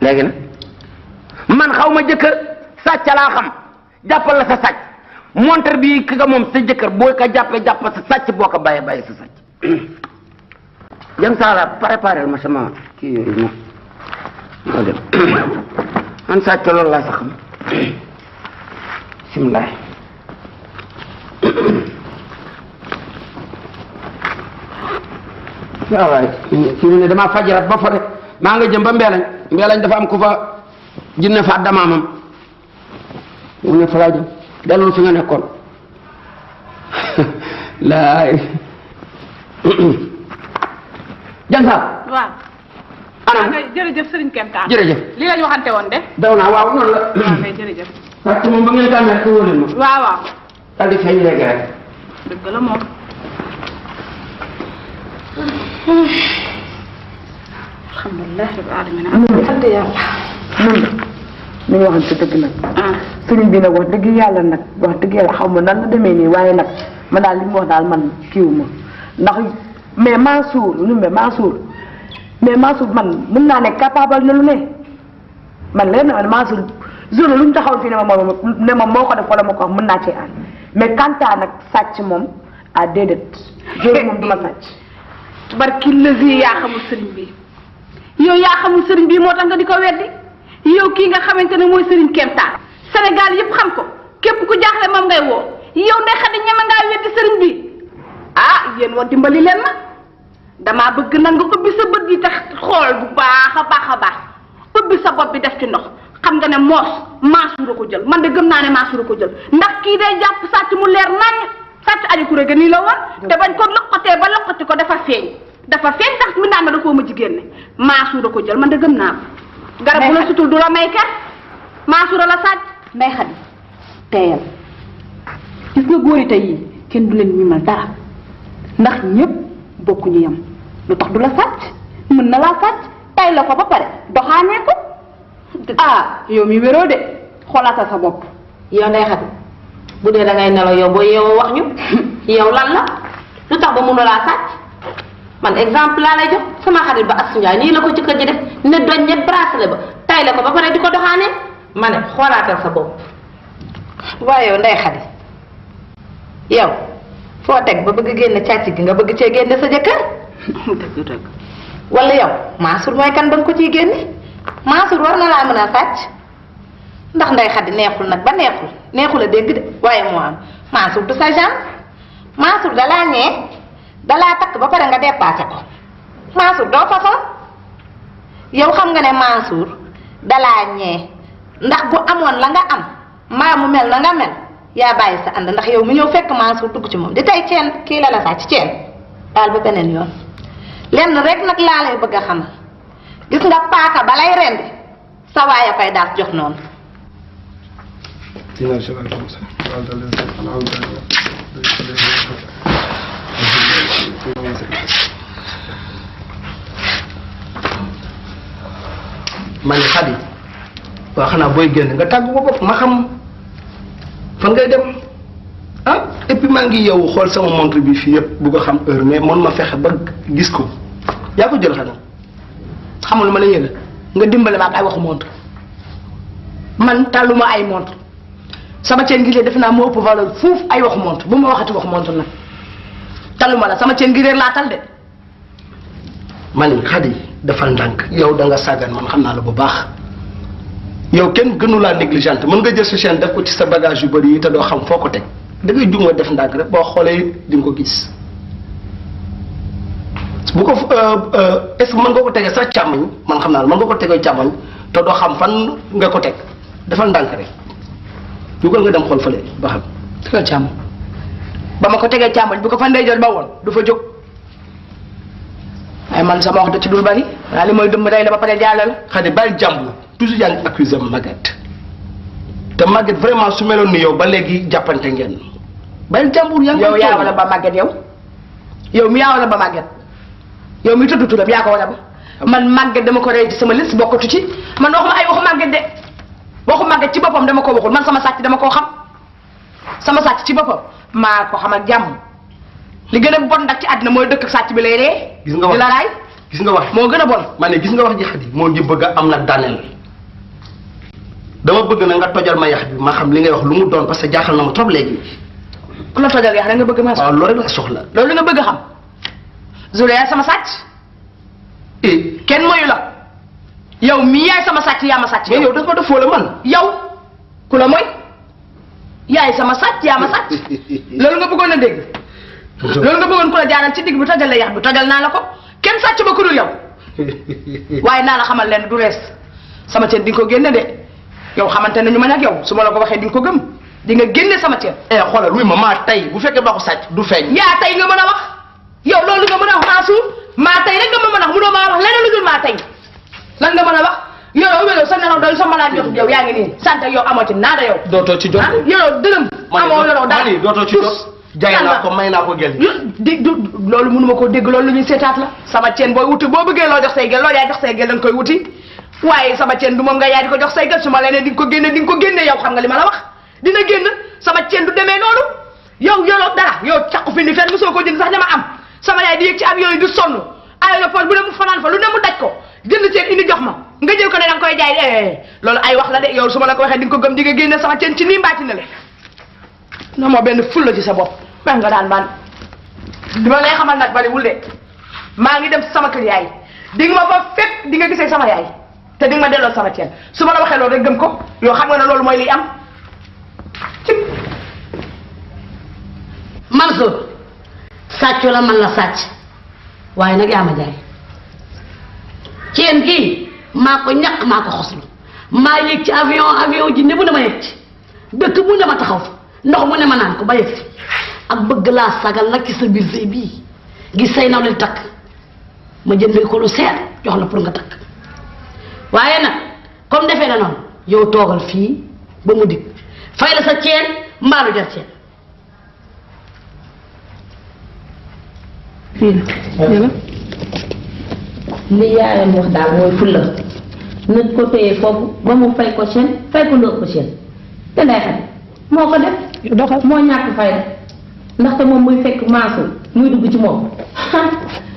léegi nag man xaw ma jëkkër sàcc laa xam jàppal la sa sàcc montre bi ki nga moom sa jëkkër boo ko jàppee jàppal sa sàcc boo ko bàyyee sa sàcc jëm saala préparé ma sama kii yooyu moom moo dem man sàcc loolu laa sa xam bismillah waaw waay fii ne damaa fajarat ba fa rek maa nga jëm ba Mbelañ dafa am ku fa jinne fa damaamam mu ne fa laa jëm dellul fi nga nekkoon laay jansaal waaw ana jërëjëf Serigne Kemtaan jërëjëf li lañ waxante woon de daw naa waaw noonu la waaw kay jërëjëf parce que moom ba ngeen tàmmee rek wóor leen ma waaw dal di feeñ léegi rek dëgg la moom alhamdulilah rabbil alamin sant yàlla nun la nañu waxante dëgg nag sëriñ bi nag wax dëgg yàlla xaw ma nan la demee nii waaye nag man daal li mu wax daal man kiiwu ma ndax mais Mansour man mën naa ne capable na lu ne man leen na Mansour zone lu ñu taxaw fii ne ma moo ko def wala ma ko wax mën naa cee ànd mais kanta nag sàcc moom ah déedéet zone moom duma sàcc barki lësi yaa xamul sëriñ bi yow yaa xamul sëriñ bi moo tax nga di ko weddi yow kii nga xamante ne mooy sëriñ Kemtaan Sénégal yëpp xam ko képp ku jaaxle moom ngay woo yow Ndeye Khady ñeme ngaa weddi sëriñ bi ah yéen wa dimbali leen ma damaa bëgg nag nga ubbi sa bët yi tax xool bu baax a baax ubbi sa bopp bi def ci ndox xam nga ne moos Mansour a ko jël man de gëm naa ne Mansour a ko jël ndax kii day jàpp sàcc mu leer nañ sàcc aji kuré ga nii la woon te bañ ko loqatee ba loqati ko dafa feeñ tax mi naa ma da koo ma jigéen ne Mansour a ko jël man de gëm naa ko garab bu la sutul du la may ker Mansour a la sàcc Ndeye Khady teyal gis nga góori tey yi kenn du leen mimal dara ndax ñëpp bokkuñu yam lu tax du la sàcc mën na laa sàcc tay la ko ba pare doxaanee ko ah yow mi wéroo de xoolaatal sa bopp yow Ndeye Khady bu dee da ngay nelaw yow boo yeewoo wax ñu yow lan la lu tax ba mënu laa sàcc man exemple laa lay jox sama xarit ba Astou Ndiaye nii la ko ci kër ji def ne doñ ñet bracelet ba tay la ko ba pare di ko doxaanee ma ne xoolaatal sa bopp. waaye yow Ndeye Khady yow foo teg ba bëgg génn càcc gi nga bëgg cee génne sa jëkkër dëgg wala yow Mansour mooy kan ba nga ko ciy génne Mansour war na laa mën a sàcc ndax Ndeye Khady neexul nag ba neexul a dégg de waaye moo am Mansour du sa genre Mansour dalaa ñee dalaa takk ba pare nga dépassé ko Mansour doo façon yow xam nga ne Mansour dalaa ñee ndax bu amoon la nga am maa mu mel na nga mel yaa bàyyi sa ànd ndax yow mu ñëw fekk Mansour dugg ci moom di tey ceen kii la sàcc ceen daal ba beneen yoon lenn rek nag laa lay bëgg a xamal gis nga paaka ba lay rendi sa waaya koy daal jox noonu man Khady waaw xanaa booy génn nga tàggu ko bopp ma xam fan ngay dem ah et puis maa ngi yow xool sama montre bi fii yëpp bu ko xam heure mais man ma fexe ba gis ko yaa ko jël xanaa xamul lu ma la yëgal nga dimbale ma ak ay waxu montre man tàlluma ay montre sama ceen gi def naa moo ëpp valeur fuuf ay waxu montre bu ma waxati waxu montre nag taluma la sama ceen gi réer laa tal de. man Khady defal ndànk yow da nga sàggan man xam naa la bu baax yow kenn gënu laa négligente mën nga jël sa chaîne def ko ci sa bagage yu bëri yi te doo xam foo ko teg da ngay jug nga def ndànk rek boo xoolee di nga ko gis bu ko est-ce que mën nga ko tegee sax càmmoñ man xam naa la mën nga ko tegee càmmoñ te doo xam fan nga ko teg defal ndànk rek jugal nga dem xool fële ba xam. tegal càmmoñ ba ma ko tegee càmmoñ bu ko fa ndeyjoor ba woon du fa jóg waaye man sama wax da ci dul bari waaye li mooy dëmm day la ba pare jàllal. Khady bàyyi jàmbur toujours yaa ngi accusé Maguette te Maguette vraiment su meloon ni yow ba léegi jàppante ngeen bàyyi jàmbur yaa ngi yow yaa wala ba Maguette yow mi yaa wala ba Maguette yow mi tudd turam yaa ko wala ba man Maguette dama ko rey ci sama liste bokkatu ci man waxuma ay waxu Maguette de waxu Maguette ci boppam dama ko waxul man sama sàcc dama koo xam sama sàcc ci boppam maa ko xam ak jàmm li gën a bon nag ci àddina mooy dëkk sàcc bi lay ree gis nga wax di la raay gis nga wax moo gën a bon. ma ne gis nga wax ji Khady moo ngi bëgg a am nag daaneel dama bëgg na nga tojal ma yax bi ma xam li ngay wax lu mu doon parce que jaaxal na ma trop léegi. ku la tojal yax da nga bëgg ma. waaw loolu rek la soxla. loolu nga bëgg a xam. Zule yaay sama sàcc. kenn moyu la. yow mii yaay sama sàcc yaa ma sàcc. mais yow dafa defoo la man. yow ku la mooy yaay sama sàcc yaa ma sàcc loolu nga bëggoon a dégg. loolu nga bëggoon ku la jaaral ci digg bi tojal la yax bi tojal naa la ko kenn sàcc ba ku dul yow waaye naa la xamal leen du rees sama ceen di nga ko génne de yow xamante nañu man ak yow su ma la ko waxee di nga ko gëm di nga génne sama ceen. xoolal wuy ma maa tey bu fekkee ba ko sàcc du feeñ. yaa tey nga mën a wax yow loolu nga mën a wax Mansour maa tey rek nga ma mën a wax munoo maa wax leneen lu dul maa tey lan nga mën a wax yoroo wéroo sa nelaw doy sa malade jotut yow yaa ngi nii sant yow amoo ci naada yow. dootoo ci jot yoroo dërëm. amoo yoroo dara dootoo ci jot. jaay naa ko may naa ko gel loolu mënuma koo dégg loolu lu ñuy seetaat la sama ceen booy wuti boo bëggee loo jox say gel loo yaay jox say gel da nga koy wuti waaye sama ceen du moom nga yaay di ko jox say gel su ma leneen di nga ko génne yow xam nga li ma la wax dina génn sama ceen du demee noonu yow yoroo dara yow caqu fi ni fenn mosoo ko jënd sax dama am sama yaay di yëg ci am yooyu du sonn aéroport bu ne mu fanaan fa lu ne mu daj ko jënd ceen indi jox ma nga jël ko ne da nga koy jaay loolu ay wax la de yow su ma la ko waxee di nga ko gëm di nga génne sama ceen ci nii mbaati na le non moo benn ful la ci sa bopp maa nga daan man dima lay xamal nag bariwul de maa ngi dem sama kër yaay di nga ma fa fekk di nga gisee sama yaay te di nga ma delloo sama ceen su ma la waxee loolu rek gëm ko yow xam nga ne loolu mooy liy am ci Mansour sàccu la man la sàcc waaye nag yaa ma jaay ceen kii maa ko ñàkk maa ko xoslu maa yëg ci avion ji ne bu ne ma yëg ci dëkk mu ne ma taxaw fa ndox mu ne ma naan ko ba yëg fi ak bëgg laa sagal nag ci sa biir sëy bii gis say naw leen takk ma jëndee ko lu seer jox la pour nga takk waaye nag comme defee na noonu yow toogal fii ba mu dig fay la sa ceen mbaalu jar ceen li yaayam wax daal mooy fulla nag ko téye foofu ba mu fay ko chaîne fay ko lu ëpp chaîne te Ndeye Khady moo ko def doxal moo ñàkk fay def ndaxte moom muy fekk Mansour muy dugg ci moom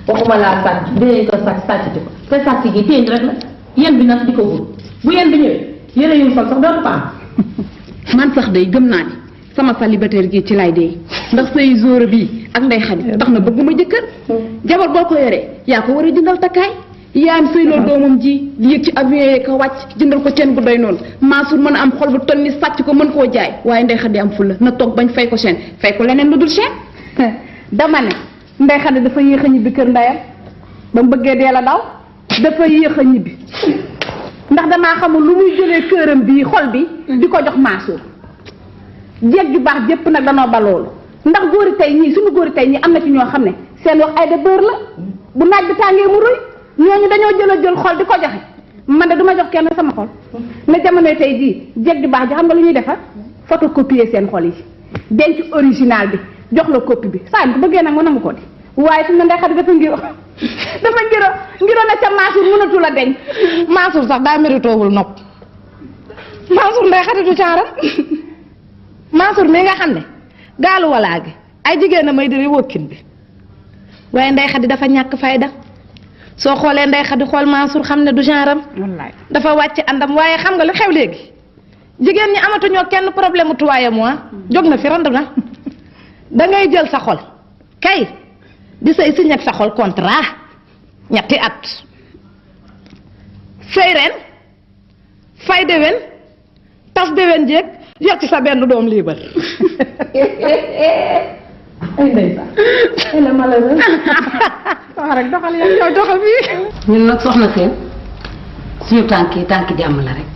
waxuma laa sàcc dinañ ko sàcc ko te sàcc gi téeñ rek la yéen bi nag di ko wut bu yéen bi ñëwee yére yu sol sax dootu ko am. man sax day gëm naa ni sama célibataire gi ci lay dee ndax say zóora bii ak Ndeye Khady tax na bëgguma jëkkër jabar boo ko yoree yaa ko war a jëndal takkaay yaayam sëy loolu doomam ji di yëg ci avion yee ko wàcc jëndal ko ceen bu doy noonu Mansour mën a am xol bu toll ni sàcc ko mën koo jaay waaye Ndeye Khady am fulla na toog bañ fay ko chaîne fay ko leneen lu dul chaîne. dama ne Ndeye Khady dafa yéex a ñibbi kër ndeyam ba mu bëggee dee la daw dafa yéex a ñibbi ndax damaa xamul lu muy jëlee këram bii xol bi di ko jox Mansour jéeg ju baax jépp nag danoo ba loolu ndax góori tey ñii suñu góori tey ñii am na ci ñoo xam ne seen wax ay de bër la bu naaj bi tàngee mu ruy ñooñu dañoo jël xol di ko joxe man de duma jox kenn sama xol na jamonoy tey jii jéeg ju baax ji xam nga lu ñuy defar photocopier seen xol yi denc original bi jox la copie bi saa yi bu bëggee nag nga nangu ko di waaye su ne Ndeye Khady dafa ngiro na ca Mansour mënatu la deñ Mansour sax daa méritoowul nopp Mansour Ndeye Khady du caaram Mansour mi nga xam ne gaalu walaa gi ay jigéen a may diri wókkin bi waaye Ndeye Khady dafa ñàkk fayda soo xoolee Ndeye Khady xool Mansour xam ne du genram dafa wàcc àndam waaye xam nga lu xew léegi jigéen ñi amatuñoo kenn problème mu tuwaayam jóg na fi rand na da ngay jël sa xol kay di say signé ak sa xol contrat ñetti at fay ren fay déwén tas déwén jéeg yor ci sa benn doom liibar ay ndeysaan ay la malheureux wax rek doxal yow doxal bi ñun nag soxna seen suñu tànk yi tànk jàmm la rek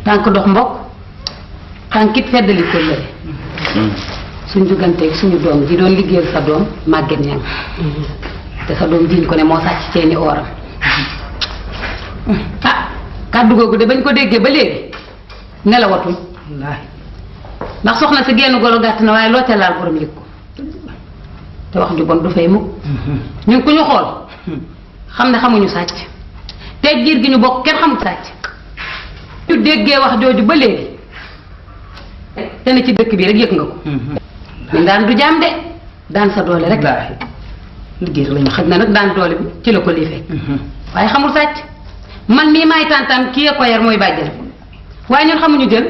tànk dox mbokk tànkit feddali ko lëre suñ juganteeg suñu doom ji doon liggéeyal sa doom màgget ñang te sa doom jiñ ko ne moo sàcc seeni ooram ah kàddu googu de bañ ko déggee ba léegi nelawatuñ ndax soxna si genn golo gàtt na waaye loo ca laal borom yëg ko te wax ju bon du fay mukk ñun ku ñu xool xam ne xamuñu sàcc te giir gi ñu bokk kenn xamul sàcc ñu déggee wax jooju ba léegi te ne ci dëkk bi rek yëg nga ko ñu daan du jaam de daan sa doole rek liggéey lañu xëj na nag daan doole bi ci la ko lii fekk waaye xamul sàcc man mii maay tàntam kii ko yar mooy bàjjen waaye ñun xamuñu jël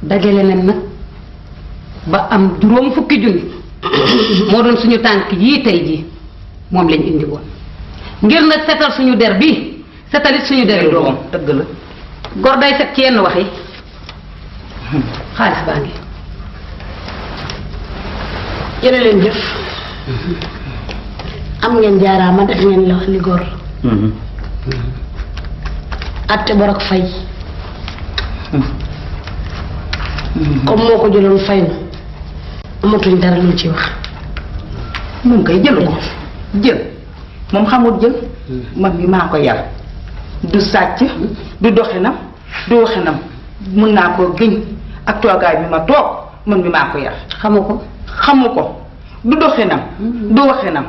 dajale nen nag ba am juróom fukki junni moo doon suñu tànk yii tey jii moom lañ indi woon ngir nag setal suñu der bi setalit suñu der doom dëgg la gor day set ci yenn wax yi xaalis baa ngi jërë leen jëf am ngeen jaaraama def ngeen la li gor atte borok fay comme moo ko jëloon fay na amatuñ dara luñ ci wax moom koy jëlu ko jël moom xamul jël man mi maa ko yar du sàcc du doxinam du waxinam mun naa koo gëñ ak toogaay bi ma toog man mi maa ko yar xamu ko du doxinam du waxinam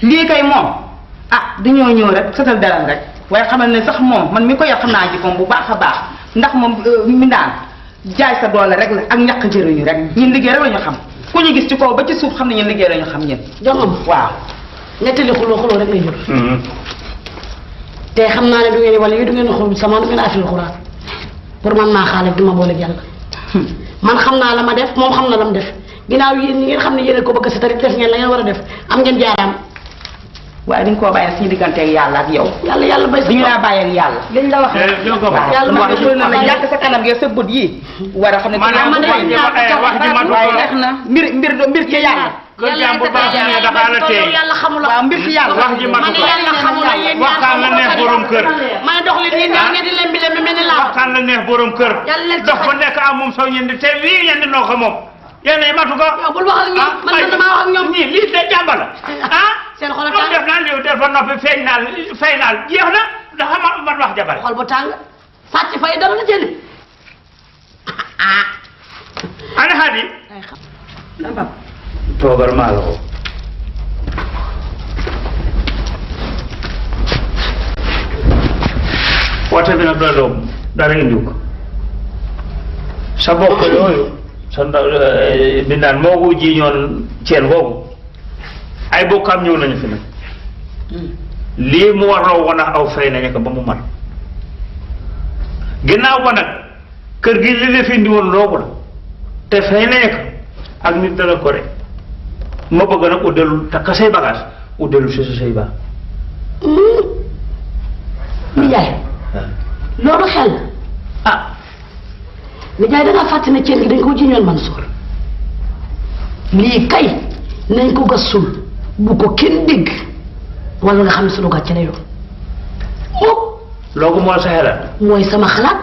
lii kay moom ah dañoo ñëw rek setal daram rek waaye xamal ne sax moom man mi ko yar xam naa jikkoom bu baax a baax ndax moom mi daan jaay sa doole rek la ak ñàkk jëriñu rek ñun liggéey rek la ñu xam ku ñu gis ci kaw ba ci suuf xam ne ñun liggéey la ñu xam ñun jongam waaw nettali xuloo rek lay jur te xam naa ne du ngeen wala yu du ngeen xul sama du ngeen afil xuraat pour man maa xaalis duma boole yàlla man xam naa la ma def moom xam na la mu def ginnaaw yéen ñi ngeen xam ne yéen ko bëgg si tamit def ngeen la ngeen war a def am ngeen jaaraam waaye dañ koo bàyyi suñu diggante ak yàlla ak yow yàlla bay dañu laa bàyyi ak yàlla liñ la wax yàlla wax na la yàq sa kanam gi sa bët yi war a xam ne waaye na mbir ci yàlla kër jàmbur baax ne dafa la tey waaw mbir ci yàlla wax ji matu ko waxtaan la neex borom kër ma ne dox li nii ñaar ngeen di lembi lembi mel ni laa waxtaan la neex borom kër dox ba nekk am moom soo ñendi te lii ñendi noo ko moom yéen ay matu ko bul wax ak ñoom man dama wax ak ñoom ñii lii de jàmba la ah seen xol tàng def naa liw def ba noppi feeñ naal fay naal jeex na dafa man wax jabare xol bu tàng sàcc fay dara la jënd ana Xadi toogal maa la ko woote bi nag doy doom dara indiw ko sa bokk yooyu sa bindaan moo ko jiiñoon ceen boobu ay bokkam ñëw nañu fi nag lii mu warloo woon aw fay nañu ko ba mu mat ginnaaw ba nag kër gi li la fi indi woon loobu la te fay nañu ko ak nit dana ko rek ma bëgg nag uddelul takka say bagage uddelul si sa say baa nijaay loolu xel nijaay dangaa fàtte ne ceen gi dañ ko jiñoon Mansour lii kay nañ ko gasul bu ko kenn dégg wala nga xam ne sunu gàcce la yoon mukk loogu moo sa xelaat mooy sama xalaat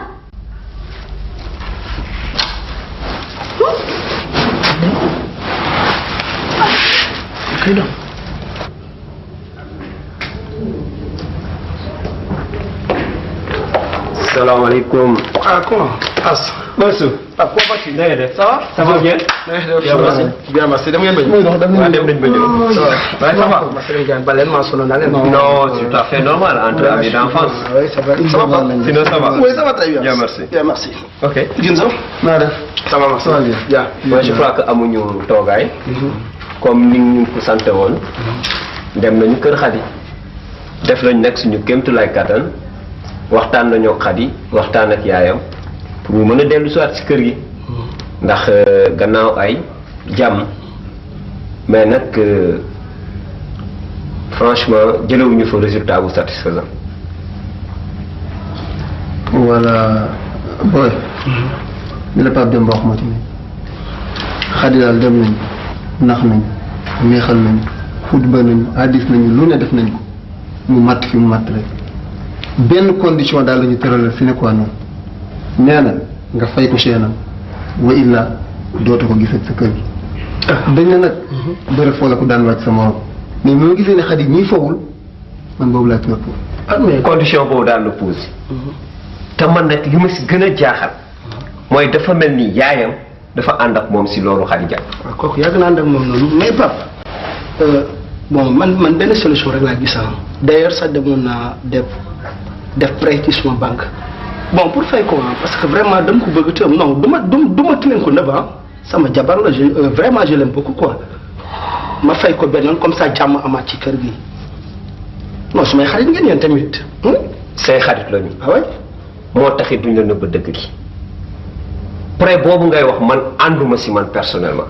kay doon salaamaaleykum. Ah, comment? As. Mansour. Ah, comment vas-tu? Ça va? Ça va bien? Bien, merci. Bien, merci. Dem ngeen ba ñëw. Dem nañ ba ñëw. Ça va? Ça va? Non, c'est tout à fait normal entre amis d'enfance. Oui, ça va. Ça va pas? Sinon, ça va? Oui, ça va très bien. Bien, merci. Bien, merci. Ok. Ginzo? Nada. Ça va, merci. Ça va bien. Bien. Moi, je crois que amuñu toogaay. Comme ni ñu ko sante woon. Dem nañu kër Xadi. Def nañ nag suñu kéemtulaay kattan. Waxtaan nañoo ak Xadi waxtaan ak yaayam pour mu mën a dellu si waat si kër gi ndax gannaaw ay jàmm mais nag franchement jëlewuñu fa résultat bu satisfaisant. voilà booy. li la Pape Demba wax moo ci ne Xadi daal dem nañ nax nañ neexal nañ football nañ addis nañu lu ne def nañ ko mu matt fi mu matt rek benn condition daal la ñu tëralal fi ne quoi noonu nee na nga fay ko cheenam wa illa dootu ko gisat sa kër gi dañ ne nag bëre foo la ko daan wàcc sa morom mais bi ma gisee ne Xadi ñii fowul man boobu laa tuur mais condition boobu daal la posé te man nag li ma si gën a jaaxal mooy dafa mel ni yaayam dafa ànd ak moom si loolu Xadi jàpp. waaw kooku yàgg naa ànd ak moom noonu mais Pape bon man benn solution rek laa gis d'ailleurs sax demoon naa def prêt ci suma banque bon pour fay ko parce que vraiment dama ko bëgg te non du ma ki leen ko nëbb sama jabar la vraiment je l'aime beaucoup quoi ma fay ko benn yoon comme ça jàmm amaat ci kër gi non su may xarit ngeen yéen tamit. say xarit lañu. ah oui. moo taxit duñ la nëbb dëgg gi. prêt boobu ngay wax man ànduma si man personnellement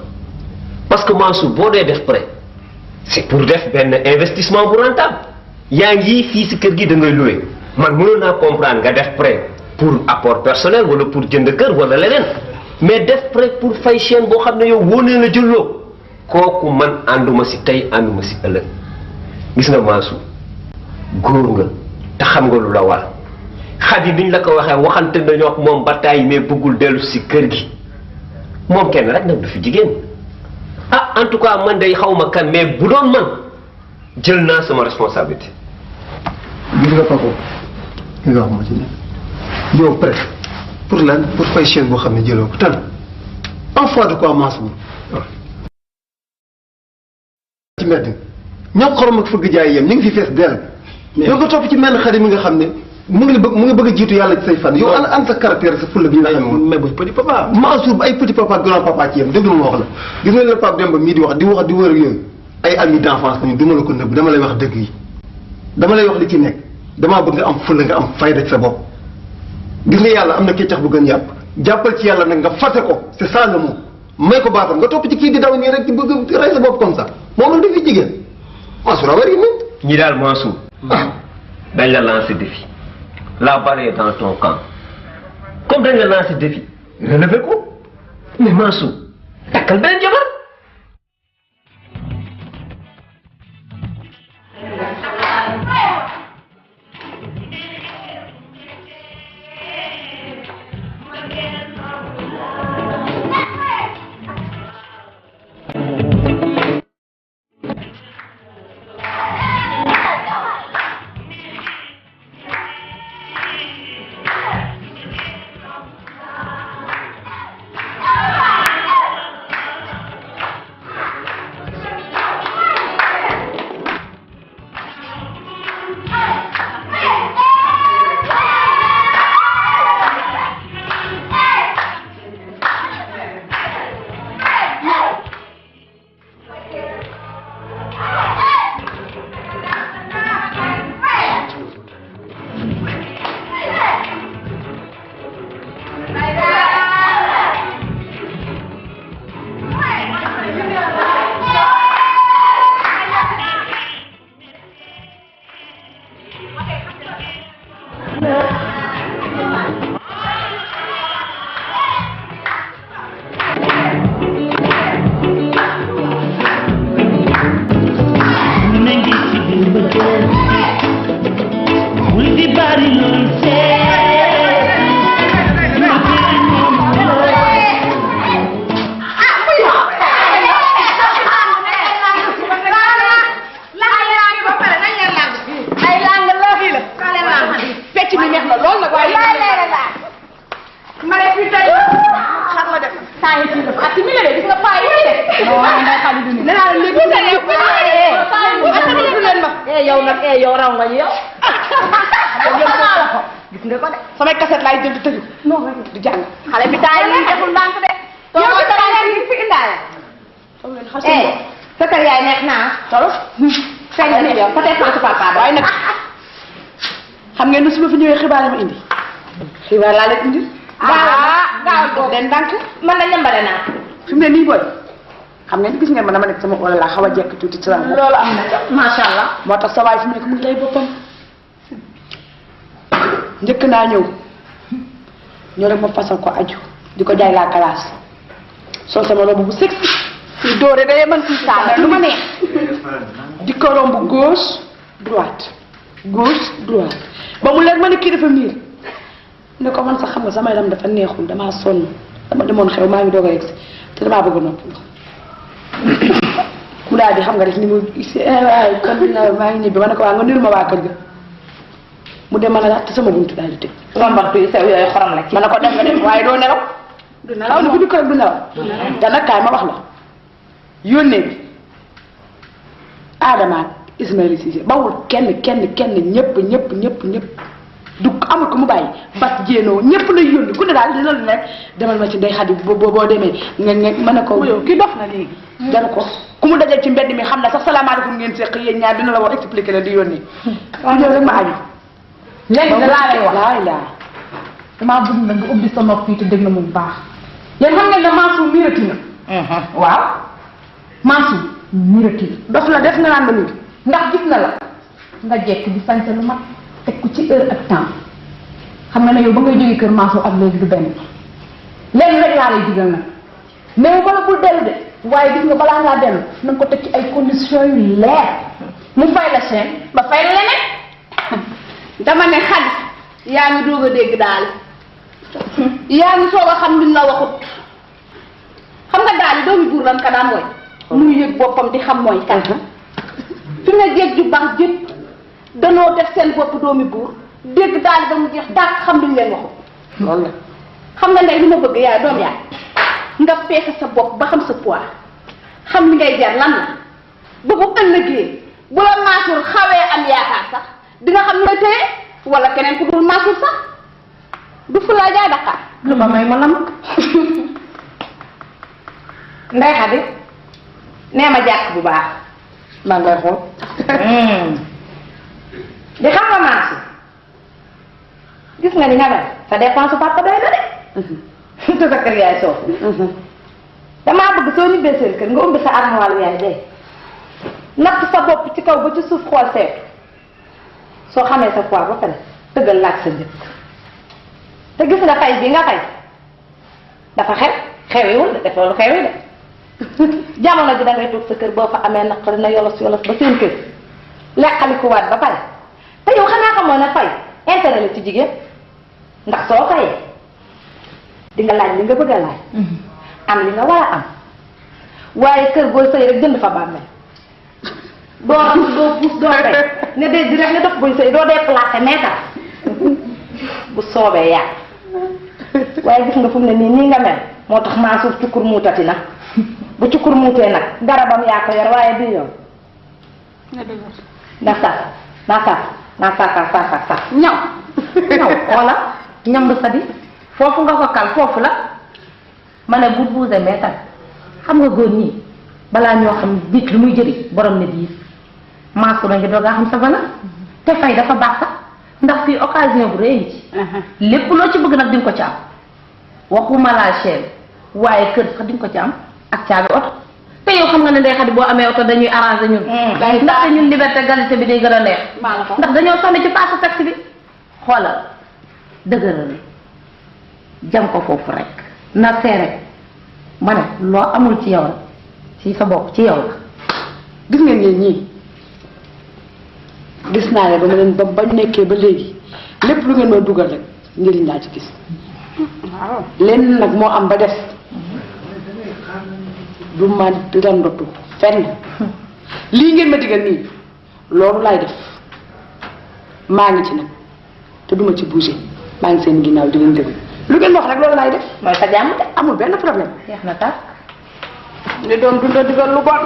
parce que Mansour boo dee def prêt c'est pour def benn investissement bu rentable yaa ngi fii si kër gi da ngay loué man mënoon naa comprendre nga def prêt pour apport personnel wala pour jënd kër wala leneen mais def prêt pour fay chaîne boo xam ne yow wóor na la jëlloo kooku man ànduma si tey ànduma si ëllëg gis nga Mansour góor nga te xam nga lu la war. Xadi biñ la ko waxee waxante nañoo ak moom ba tàyyi mais bëggul dellu si kër gi moom kenn rek nag du fi jigéen ah en tout cas man day xawma kan mais bu doon man jël naa sama responsabilité. gis nga Paco li nga wax moo ci ne yow prêt pour lan pour fay chaîne boo xam ne jëloo ko tan en foi de quoi Mansour ci mbedd ñoom xorom ak fëgg jaay yem ñu ngi fi fees dell yow nga topp ci menn Xadi mi nga xam ne mu ngi bëgg a jiitu yàlla ci say fan yow an sa caractère sa fulla bi ñu la xamee woon mais boy petit papa Mansour ay petit papa grand papa ci yem déglu ma wax la gis nga la Pape Demba mii di wax di wër ak yooyu ay amis d'enfance lañu duma la ko nëbb dama lay wax dëgg yi dama lay wax li ci nekk damaa bëgg nga am fulla nga am fayda ci sa bopp gis nga yàlla am na keccax bu gën yàpp jàppal ci yàlla nag nga fase ko c'est ça le mot may ko baatam nga topp ci kii di daw nii rek di bëgg rey sa bopp comme ça moom la dafiy jigéen Mansour a war yi moom ñi daal Mansour dañ la lancer défi la balle est dans ton camp comme dañ la lancer défi relevé ko mais Mansour takkal beneen jabar. yow nag yow raw nga yow. gis nga ko de. samay kaset laay jënd tëju. non du jàng. xale bi taay yi deful ndànk de. yow sa kër yi fi indaale. sa kër yaay neex naa. solo. feeñ na yow peut-être que sa papa waaye nag xam ngeen ne su ma fi ñëwee xibaar yi ma indi. xibaar laa leen indi. gaaw boobu den ndànk. man na ñambale naa. fi mu ne nii booy xam ngeen gis ngeen ma dama nekk sama wala laa xaw a jekk tuuti ci sama loolu am na macha allah. moo tax sa waay fi mu nekk mu ngi lay boppam njëkk naa ñëw ñoo rek ma fasal ko aju di ko jaay la classe sol sama robe bu sexy fii dóore day mën fii saala lu ma neex. di ko romb gauche droite ba mu leer ma ne kii dafa miir ne ko man sax xam nga sama yaram dafa neexul damaa sonn dama demoon xew maa ngi doog a yegg si te damaa bëgg a noppalu mu daal di xam nga rek ni mu waaye kon maa ngi ñibbi ma ne ko waa nga nuyu ma waa kër ga mu dem ma ne te sama buntu daal di tëj. rombantu yu sew yooyu xorom la ci. ma ne ko def nga dem waaye doo nelaw. du nelaw bu dikk rek du nelaw. te nag kaay ma wax la yónnee bi Adama ak Ismaïla Cissé bawul kenn ñëpp du amul ko mu bàyyi bas jéenoo ñëpp lay yónni ku ne daal dina la nekk demal ma ci Ndey Xadi boo demee nga mën a ko. ki dox na léegi. jaru ko ku mu dajal ci mbedd mi xam ne sax salaamaaleykum ngeen seq yéen ñaar dina la war expliquer la di yónni. waaw ñëw rek ma aju. léegi da laa lay wax laa damaa bëgg na nga ubbi sa nopp yi te dégg na mu baax yéen xam ngeen ne Mansour miirati na. waaw Mansour miirati na. dox la def nga naan ma nii. ndax gis na la nga jekk di sañse lu mat teg ko ci heure ak temps xam nga ne yow ba ngay jógee kër Mansour ak léegi du benn léegi rek laa lay digal nag mais bala bul dellu de waaye gis nga balaa ngaa dellu na nga ko teg ci ay conditions yu leer mu fay la chaîne ba fay la leneen. dama ne Xadi yaa ngi doog a dégg daal yaa ngi soog a xam luñ la waxut xam nga daal doomi buur lan ka daan woy muy yëg boppam di xam mooy kan fi nga jéeg ju baax jëpp danoo def seen bopp doomi buur dégg daal ba mu jeex dàq xam luñ leen waxut loolu la xam nga ndey li ma bëgg yaay doom yaay nga peese sa bopp ba xam sa poids xam li ngay jar lan la ba bu ëllëgee bu la Mansour xawee am yaakaar sax di nga xam ne téye wala keneen ku dul Mansour sax du fu laa jaay Dakar. lu ko may ma lam Ndey Xadi nee ma jàkk bu baax maa ngay xool. di xam nga Mansour gis nga ni nga def sa dépense papa doy na de. te sa kër yaay soofu. damaa bëgg soo ñibbee seen kër nga ubbi sa armoire yaay de natt sa bopp ci kaw ba ci suuf xool seetu. soo xamee sa poids ba pare tëggal laaj sa njëkk te gis nga fay bi nga fay dafa xewiwul de def loolu xewi de jamono ji da ngay toog sa kër boo fa amee naqari na yolos ba seen kër leqalikuwaat ba pare te yow xanaa xamoo ne fay intérêt la ci jigéen ndax soo fayee di nga laaj li nga bëgg a laaj am li nga war a am waaye kër boo sëy rek jënd fa bàmmeel doo am doo puus doo fay ne dee di rek ne dox buy sëy doo déplacé meetar bu soobee yàgg waaye gis nga fu mu ne nii nga mel moo tax Mansour cukkur muutati na bu cukkur muutee nag garabam yaa ko yor waaye bii yoon na sax ñaw xoola ñamb sa di foofu nga ko kal foofu la ma ne bu buuse meetar xam nga góor ñi balaa ñoo xam biit lu muy jëriñ borom ne diis Mansour a ngi doog a xam sa valeur te fay dafa baax sax ndax fii occasion bu rëy ci lépp loo ci bëgg nag di nga ko ci am waxuma laa chaîne waaye kër sax di nga ko ci am ak caabi oto te yow xam nga ne Ndey Xadi boo amee oto dañuy arrangé ñun ndaxte ñun liberté égalité bi day gën a neex ndax dañoo sonn ci passe taxi bi xoolal dëgëral jam ko foofu rek na seere ma ne loo amul ci yow la ci sa bopp ci yow la gis ngeen yéen ñii gis naa ne ba ma leen ba nekkee ba léegi lépp lu ngeen ma dugal rek njëriñ laa ci gis waaw lenn nag moo am ba def du ma randatu fenn lii ngeen ma digal nii loolu laay def maa ngi ci nag te duma ci bouger maa ngi seen ginnaaw di leen déglu lu ngeen wax rek loolu laay def mooy sa jàmm de amul benn problème yeex na tax ne doon duñ la digal lu bon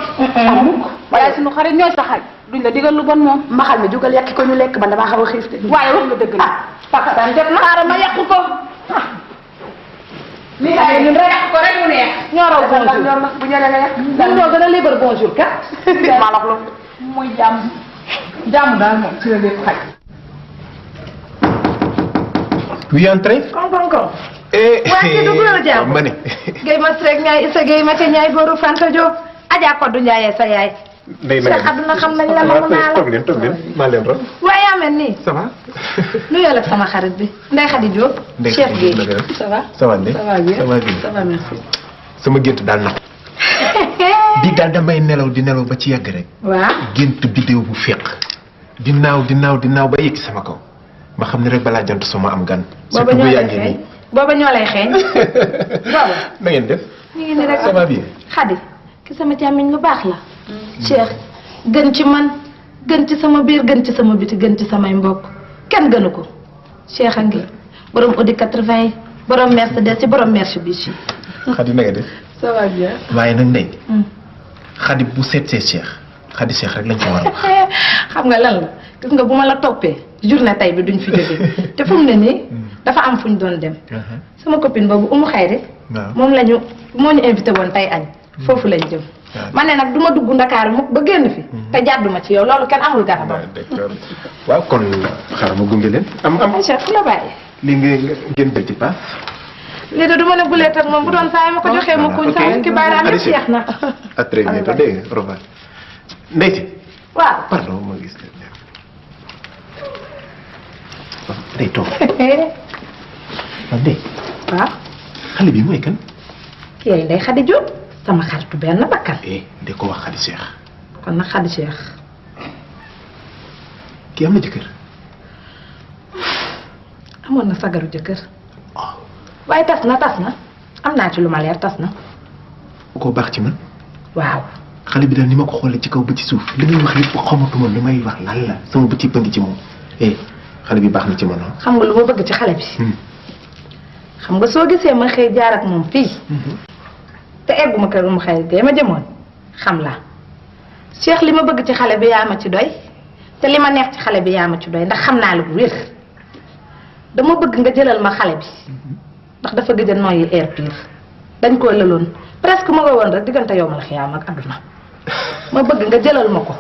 amul waaye suñu xarit ñooy sa xarit duñ la digal lu bon moom maxal mi jugal yàq ko ñu lekk man damaa xaw a xiif de waaye wax nga dëgg la pakatan jot na xaaral ma yàq ko li ay ñun rek yàq ko rek mu neex ñoo raw bonjour ñoo bu ñëwee nga yàq ñun ñoo gën a libre bonjour kat maa la loolu mooy jàmm daal moom ci la lépp xaj Oui, entrez. Waa ci dugg la jàmm ma ne. Guèye Mas rek ñaay Issa Guèye Mate ñaay booru Fanta Diop Adja Kodou Ndiaye sa yaay. ndey Cheikh àdduna xam nañ la namu naa la. toog leen maa leen rob. waaye yaa mel nii. ça va. nuyoo la sama xarit bi Ndeye Khady Diop. Cheikh Gueye ça va. ça va Ndeye ça va bien ça va bien. ça va merci. sama gént daal na bi daal damay nelaw di nelaw ba ci yàgg rek. waaw gént bidéo bu féq. di naaw ba yegg sama kaw. ma xam ne rek balaa jant sama am gan. booba ñoo lay xeeñ booba ñoo lay xeeñ. booba. na ngeen def. ñu ngi ni rek ça va bien. Khady ki sama càmmiñ lu baax la. Cheikh gën ci man gën ci sama biir gën ci sama biti gën ci samay mbokk kenn gënu ko Cheikh a ngi borom Audi 80 yi borom Mercedes ci borom Mercedes. Khady na nga def. ça va bien. waaye nag Ndeye. Khady bu seetsee Cheikh Khady Cheikh rek lañ ko war a wax. xam nga lan la gis nga bu ma la toppee journée tay bi duñ fi jógee te fu mu ne nii dafa am fu ñu doon dem. sama copine boobu Umu Xayri. moom la ñu moo ñu invité woon tey añ. foofu lañ jëm. man ne nag du ma dugg Ndakaaru mukk ba génn fi. te jàdduma ci yow loolu kenn amul garabam. waaw kon xaaral ma gunge leen. Cheikh fu la bàyyi. lii ngeen jël ci paas. lii de du ma ne gulee tak moom bu doon saa yi ma ko joxee ma kuñ saa ki baaraam yëpp jeex na. à très bientôt dégg nga au revoir. Ndeye si. waaw pardon ma gis leen. day toog. Ndeye. waaw. xale bi mooy kan. kii ay Ndeye Khady Diop sama xaritu benn bakkan. de ko wax Khady Cheikh. kon nag Khady Cheikh. kii am na jëkkër. amoon na sagaru jëkkër. waaye tas na am naa ci lu ma leer tas na. koo baax ci man. waaw. xale bi daal ni ma ko xoolee ci kaw ba ci suuf li muy wax yëpp xamatuma lu may wax lan la sama bëccëg ba ngi ci moom. xale bi baax na ci man ah. xam nga lu ma bëgg ci xale bi. xam nga soo gisee ma xëy jaar ak moom fii. te egguma kër mu xëy gee ma jëmoon xam la Cheikh li ma bëgg ci xale bi yaa ma ci doy te li ma neex ci xale bi yaa ma ci doy ndax xam naa la bu wér dama bëgg nga jëlal ma xale bi ndax dafa gëj a noyyi air pur dañ koo lëloon presque ma nga woon rek diggante yow ma la xiyaam ak adduna ma bëgg nga jëlal ma ko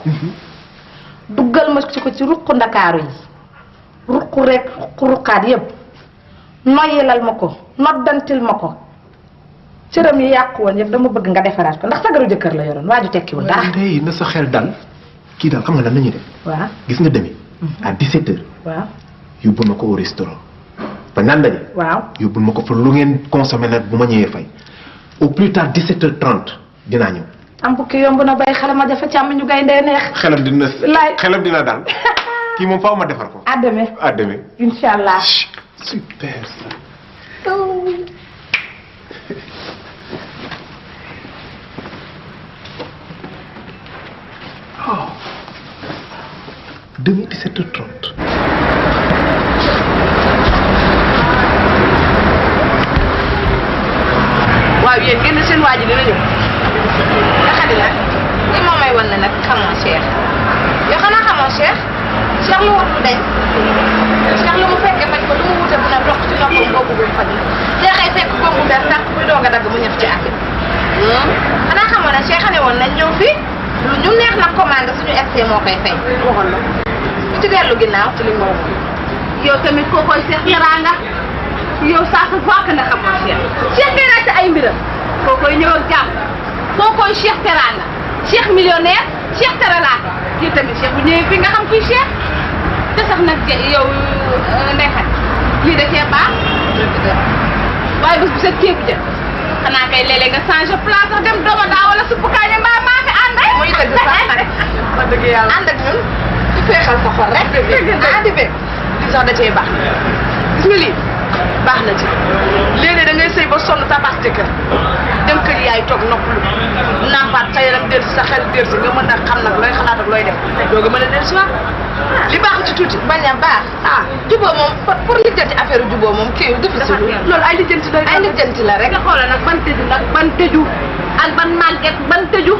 duggal ma ci ko ci ruqu ndakaaru yi ruqu rek ruqaat yëpp noyyilal ma ko noddantil ma ko cëram yi yàqu woon yëpp dama bëgg nga defaraat ko ndax sagaru jëkkër la yoroon waaju tekkiwul dara. Ndeye na sa xel dal kii daal xam nga lan la ñuy def. waaw gis nga demi. à 17h. waaw yóbbul ma ko au restaurant. ba naan daje. waaw yóbbul ma ko pour lu ngeen consommé nag bu ma ñëwee fay. au plus tard 17h30 dinaa ñëw. am bukki yomb na bay xale ma jafe càmm ñu gay ndee neex. xelam dina daal kii moom faaw ma defar ko. à demain à demain. incha allah. super ça. demain 17h30. waaw yéen ngeen ne seen waa ji dina ñëw. nga xam ne nag li ma may wan ne nag xamoo Cheikh yow xanaa xamoo Cheikh Cheikh lu wut lu dañ Cheikh lu mu fekkee faj ko lu mu wute bu ne dox ci noppam boobu bu faj Cheikh ay fekk boobu bees tàq buy doog a dagg mu ñëf ci àgg. xanaa xamoo ne Cheikh ne woon nañ ñëw fii lu ñu neex nag commande suñu excès moo koy fay. waxoon na bu ci dellu ginnaaw ci li ma waxoon. yow tamit koo koy Cheikh teraanga yow saa sa fokk na xamoo Cheikh Cheikh ngay laajte ay mbiram koo koy ñëw ak jàmm koo koy Cheikh teraanga Cheikh millionnaire Cheikh teralaate yow tamit Cheikh bu ñëwee fii nga xam kuy Cheikh te sax nag yow Ndeye Khady lii da cee baax waaye bés bu set ceebu jën xanaa kay léeg-léeg nga changé place sax dem dooma daa wala suppu kaaña mbaa maa fi ànd rek. muy dëgg sax nag wax dëgg yàlla ànd ak ñun di feexal sa xol rek. ah di fekk lii sax da cee baax gis nga lii baax na ci léeg-léeg da ngay sëy ba sonn tabax jëkkër dem kër yaay toog noppalu nampaat sa yaram dellu si sa xel dellu si nga mën a xam nag looy xalaat ak looy def doo nga mën a dellu si waat li baax ci tuuti bañ a baax jubóo moom pour lijjanti affaire jubóo moom kii difficile loolu ay lijjanti la ay lijjanti la rek nga xoolal nag ban tëju nag ban tëju ak ban màgget ban tëju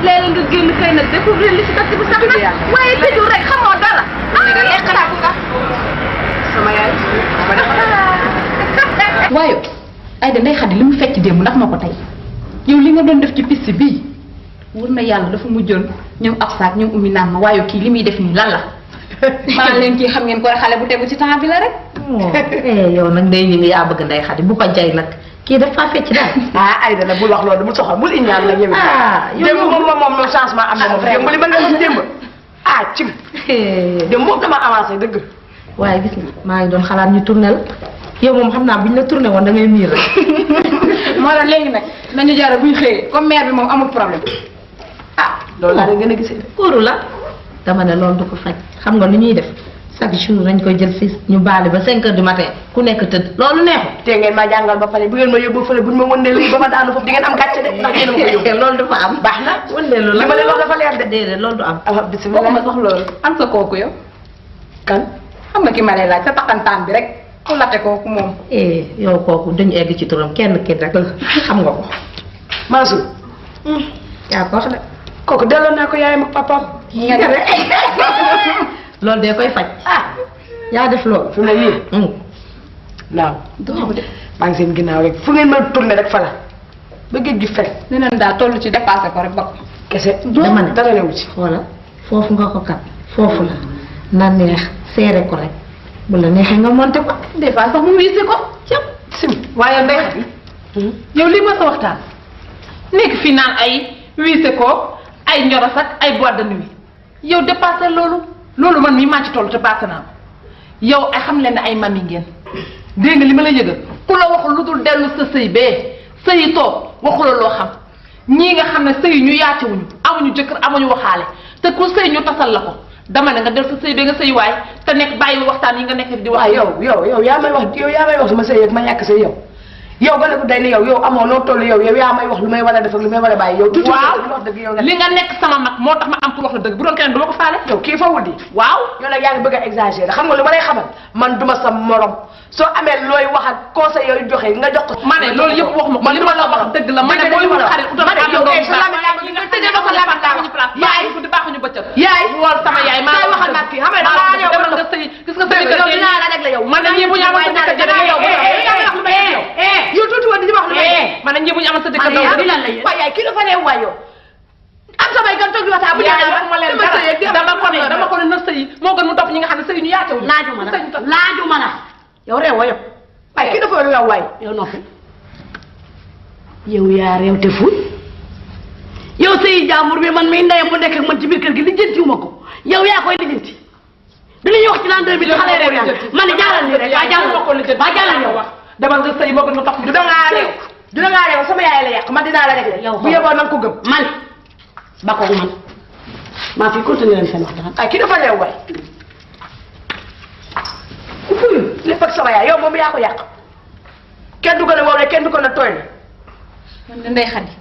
léeg-léeg nga génn xëy nag découvrir li si dëkk bi sax nag waaye tëju rek xamoo dara nga lekk naa ko nga sama yaay waaye ay da Ndeye Khady li mu fecc démb ndax ma ko tey yow li nga doon def ci piste bii wër na yàlla dafa mujjoon ñoom ab saak ñoom ummi naan ma waaye kii li muy def nii lan la maa leen kii xam ngeen ko xale bu tegu ci temps bi la rek yow nag day ñu yaa bëgg Ndeye Khady bu ko jay nag kii dafa fecc daal. ah Aïda nag bul wax loolu bul soxal bul iñaan nag yow. démb moom changement am na moom démb li ma leen démb cim démb moom dama avancé dëgg. waaye gis nga maa ngi doon xalaat ñu tourné la yow moom xam naa bu ñu la tourné woon da ngay miir rek. moo tax léegi nag nañu jaara buy xëyee comme mère bi moom amul problème. loolu laa gën a gisee. kóoru la dama ne loolu du ko faj xam nga lu ñuy def chaque jour dañ koy jël fii ñu baale ba 5 heures du matin ku nekk tëdd loolu neexul. te ngeen ma jàngal ba pare bu ngeen ma yóbbu fële buñ ma wëndeel ba ma daanu foofu di ngeen am gàcce de ndax yéen a ma ko yóbbu. loolu dafa am baax na wëndeelu la li ma leen wax dafa leer de. déedéet loolu du am. bisimilah waxuma sax loolu am sa kooku yow. kan xam nga ki ma lay laaj sa taxantaan bi rek ku latte kooku moom. yow kooku duñu egg ci turam kenn kii rek la xam nga ko. Mansour. yaa ko wax de. kooku delloo naa ko yaayam ak papaam. loolu de koy faj. yaa def loolu. fu ne nii. naaw. maa ngi seen ginnaaw rek fu ngeen ma tourné rek fa la ba géej gi fekk. nee nañ daal toll ci dépassé ko rek ba ko. kese dama ne dara newu ci. voilà foofu nga ko kat foofu la na neex seere ko rek bu la neexee nga monté ko. des fois sax mu wisi ko. sim waaye Ndeye Khady yow lii ma sa waxtaan nekk fii naan ay wise ko ay njoros ak ay boîte de nuit yow dépassé loolu man mii maa ci toll te passé naa ko yow ay xam leen ne ay mami ngeen dégg nga li ma la yëgal ku la waxul lu dul dellu sa sëy bee sëyi toog waxula loo xam ñii nga xam ne sëy ñu yaatewuñu amuñu jëkkër amuñu waxaale te ku sëy ñu tasal la ko dama ne nga del sa sëy bee nga sëy waay te nekk bàyyi waxtaan yi nga nekk di wax. yow yaa may wax sama sëy ak ma ñàkk sëy yow ba bu day ne yow amoo noo toll yow yaa may wax lu may war a def ak lu may war a bàyyi yow. tuuti wax dëgg yow li nga nekk sama mag moo tax ma am pour wax la dëgg bu doon keneen du ma ko faale. yow kii fa wuddi. waaw yow nag yaa ngi bëgg a exagérer xam nga lu ma lay xamal man duma sa morom soo amee looy wax ak conseil yooyu joxe nga jox ko. ma ne loolu yëpp wax ma ko li ma la wax dëgg la ma ne booy wut xarit utal am baaxuñu bëccëg yaay wool sama yaay maa waxal nag kii xam nga dama yow nga sëy gis nga sëy yow dinaa la rek la yow man ñi bu ñu amal sa dëkk jëre yow yow tuuti woon di wax lu may man ñi bu ñu amal sa dëkk waay yaay kii dafa reew waay yow am samay gan toog di waxtaan bu dama ko ne na sëy moo gën mu topp ñi nga xam ne sëy ñu yaatewul laajuma la yow réew wa yow waaye kii dafa reew waay yow noppi yow yaa réew te fuy yow sëy jàmbur bi man mii ndeyam bu nekk ak man ci biir kër gi lijjantiwuma ko yow yaa koy lijjanti dinañuy wax ci l'an 2000 xale réew yaa man ni jàllal nii rek waa jàllal yow demal nga sëy moo gën mu topp du dangaa réew sama yaay la yàq man dinaa la rek yow bu yeboo na nga ko gëm man ba ko man maa fi continuer leen seen waxtaan ay kii dafa réew waay ku fuyu lépp ak sama yaay yow moom yaa ko yàq kenn du ko ne wow rek kenn du ko ne tooy man de Ndeye Khady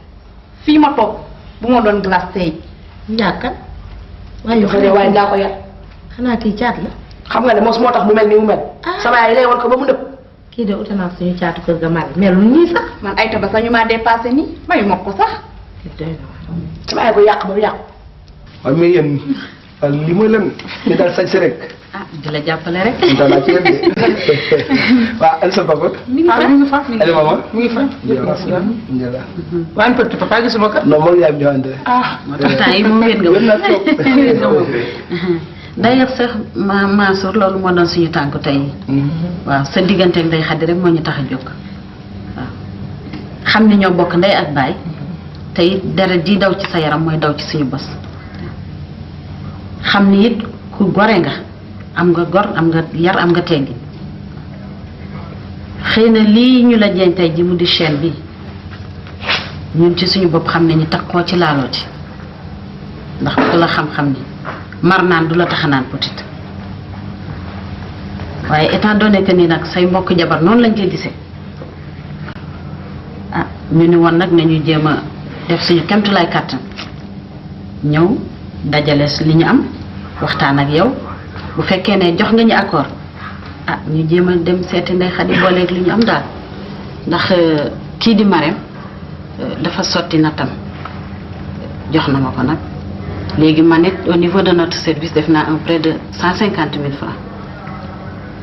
fii ma toog bu ma doon glace tey njàkkan waaye waaye daa ko yar xanaa kii caat la xam nga ne moos moo tax mu mel ni mu mel sama yaay lay woon ko ba mu nëpp kii de ute naa suñu caatu kër ga mal melul nii sax man ay taba sax ñu maa dépassé nii mayu ma ko sax sama yaay ko yàq ba mu yàq waaye mais yéen li mooy lan ñu daal sañ si rek di la jàppale rek danaa ci yéen de waaw ana sa papa mi ngi fa ana mama mi ngi fa njëla waaye petit papa gisuma ko non moom yaay bi joxante temps yi moom wéet nga d'ailleurs sax Mansour loolu moo doon suñu tànku tey waaw sa diggante ak Ndeye Khady rek moo ñu tax a jóg waaw xam ni ñoo bokk ndey ak baay te it deret di daw ci sa yaram mooy daw ci suñu bës xam ni it ku gore nga am nga gor am nga yar am nga teggi xëy na lii ñu la jeeñ tey ji mu di chaîne bi ñun ci suñu bopp xam ne ñu tax koo ci laaloo ci ndax ku la xam-xam ni mar naan du la tax a naan petite waaye étant donné que ni nag say mbokk jabar noonu lañ koy gisee ah ñu ni woon nag nañu jéem a def suñu kemtulaay kàttan ñëw dajale li ñu am waxtaan ak yow bu fekkee ne jox nga ñu accord ah ñu jéem a dem seeti Ndeye Khady booleeg li ñu am daal ndax kii di Marème dafa sotti natam jox na ma ko nag léegi man it au niveau de notre service def naa un prêt de 150 000 francs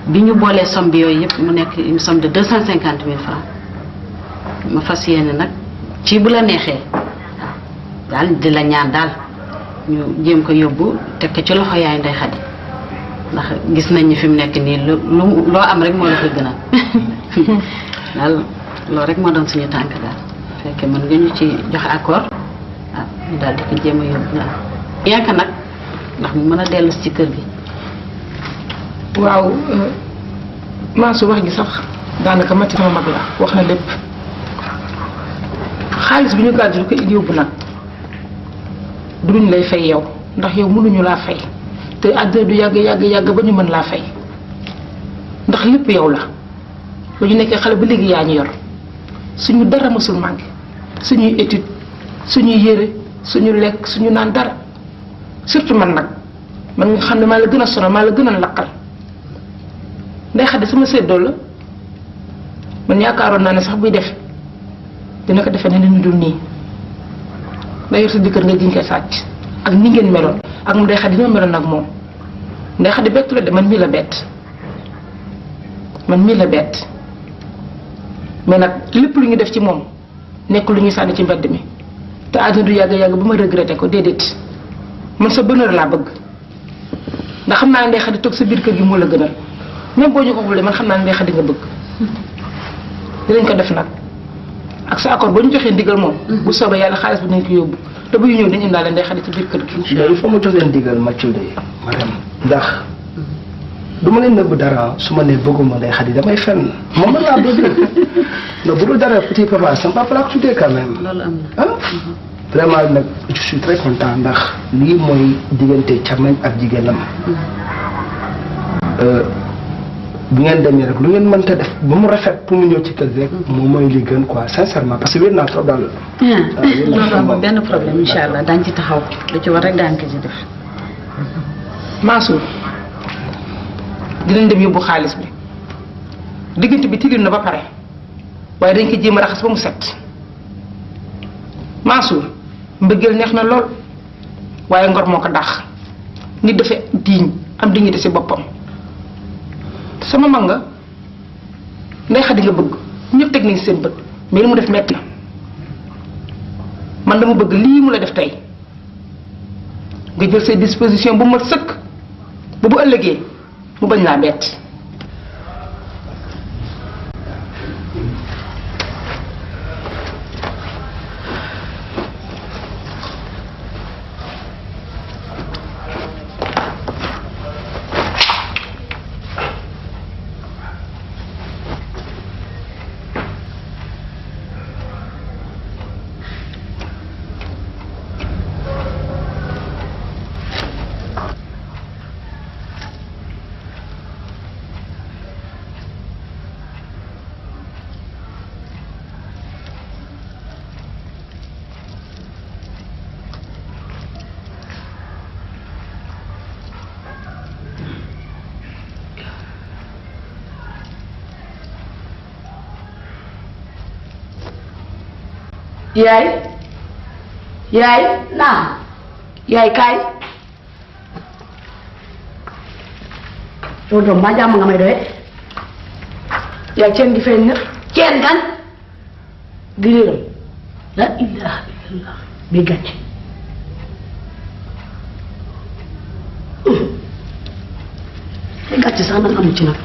bi ñu boolee somme bi yooyu yëpp mu nekk une somme de 250 000 francs ma fas yéene nag ci bu la neexee daal di la ñaan daal ñu jéem ko yóbbu teg ko ci loxo yaay Ndeye Khady ndax gis nañ ni fi mu nekk nii loo am rek moo la ko gënal daal loolu rek moo doon suñu tànk daal fekkee mën nga ñu ci joxe accord ah ñu daal di ko jéem a yóbbu daal bien que nag ndax mu mën a dellu ci kër gi. waaw maa su wax gi sax daanaka matti sama mag la wax na lépp xaalis bi ñu gàddu ko yóbbu nag duñ lay fay yow ndax yow mënuñu laa fay te àddina du yàgg ba ñu mën laa fay ndax lépp yow la ba ñu nekkee xale ba léegi yaa ñu yor suñu dara mësul manqué suñuy étude suñuy yére suñu lekk suñu naan dara surtout man nag man nga xam ne maa la gën a sonal maa la gën a lakkal Ndey Xadi sama séddoo la man yaakaaroon naa ne sax buy def dina ko defee ne ni ñu dul nii da yor sa jëkkër nga jiñ koy sàcc ak ni ngeen meloon ak mu Ndey Xadi ñoo meloon ak moom Ndey Xadi bettu la de man mii la bett mais nag lépp lu ñu def ci moom nekk lu ñuy sànni ci mbedd mi te àddina du yàgg ba ma regretté ko déedéet man sa bonheur laa bëgg ndax xam naa ne Ndey Xadi toog sa biir kër gi moo la gënal même boo ñu ko xoolee man xam naa ne Ndey Xadi nga bëgg dinañ ko def nag ak sa accord boo ñu joxee ndigal moom. bu soobee yàlla xaalis bi dinañ ko yóbbu te bu ñu ñëw dañu indaale Ndey Xadi ci biir kër gi. il faut ma jox leen ndigal Mathilde madame ndax du ma leen nëbb dara su ma nee bëgguma Ndey Xadi damay fenn moom man laa bëgg non bu dul dara petit papa sama papa laa ko tuddee quand même. loolu am na vraiment nag je suis très content ndax lii mooy diggante càmmeñ ak jigéenam. bu ngeen demee rek lu ngeen mënta def ba mu rafet pour mu ñëw ci kër gi rek moom mooy li gën quoi sincèrement parce que wér naa trop daal. loolu amul benn problème incha allah daañu ci taxaw lu ci war rek daañu ko ci def. Mansour dinañ dem yóbbu xaalis bi diggante bi tilim na ba pare waaye dañ ko jéem a raxas ba mu set Mansour mbëggeel neex na lool waaye ngor moo ko dàq nit dafa diiñ am dignité ci boppam. sama mag nga Ndey Xadi nga bëgg ñëpp teg nañ seen bët mais li mu def metti na man dama bëgg lii mu la def tey nga jël say disposition bu ma sëkk bu ëllëgee mu bañ laa bett. yaay naa yaay kaay yow doom maa jàmm nga may doye yaay ceen gi feeñ na ceen kan gi réeram la ilaha illallah bi gàcce li gàcce sax nag amu ci nag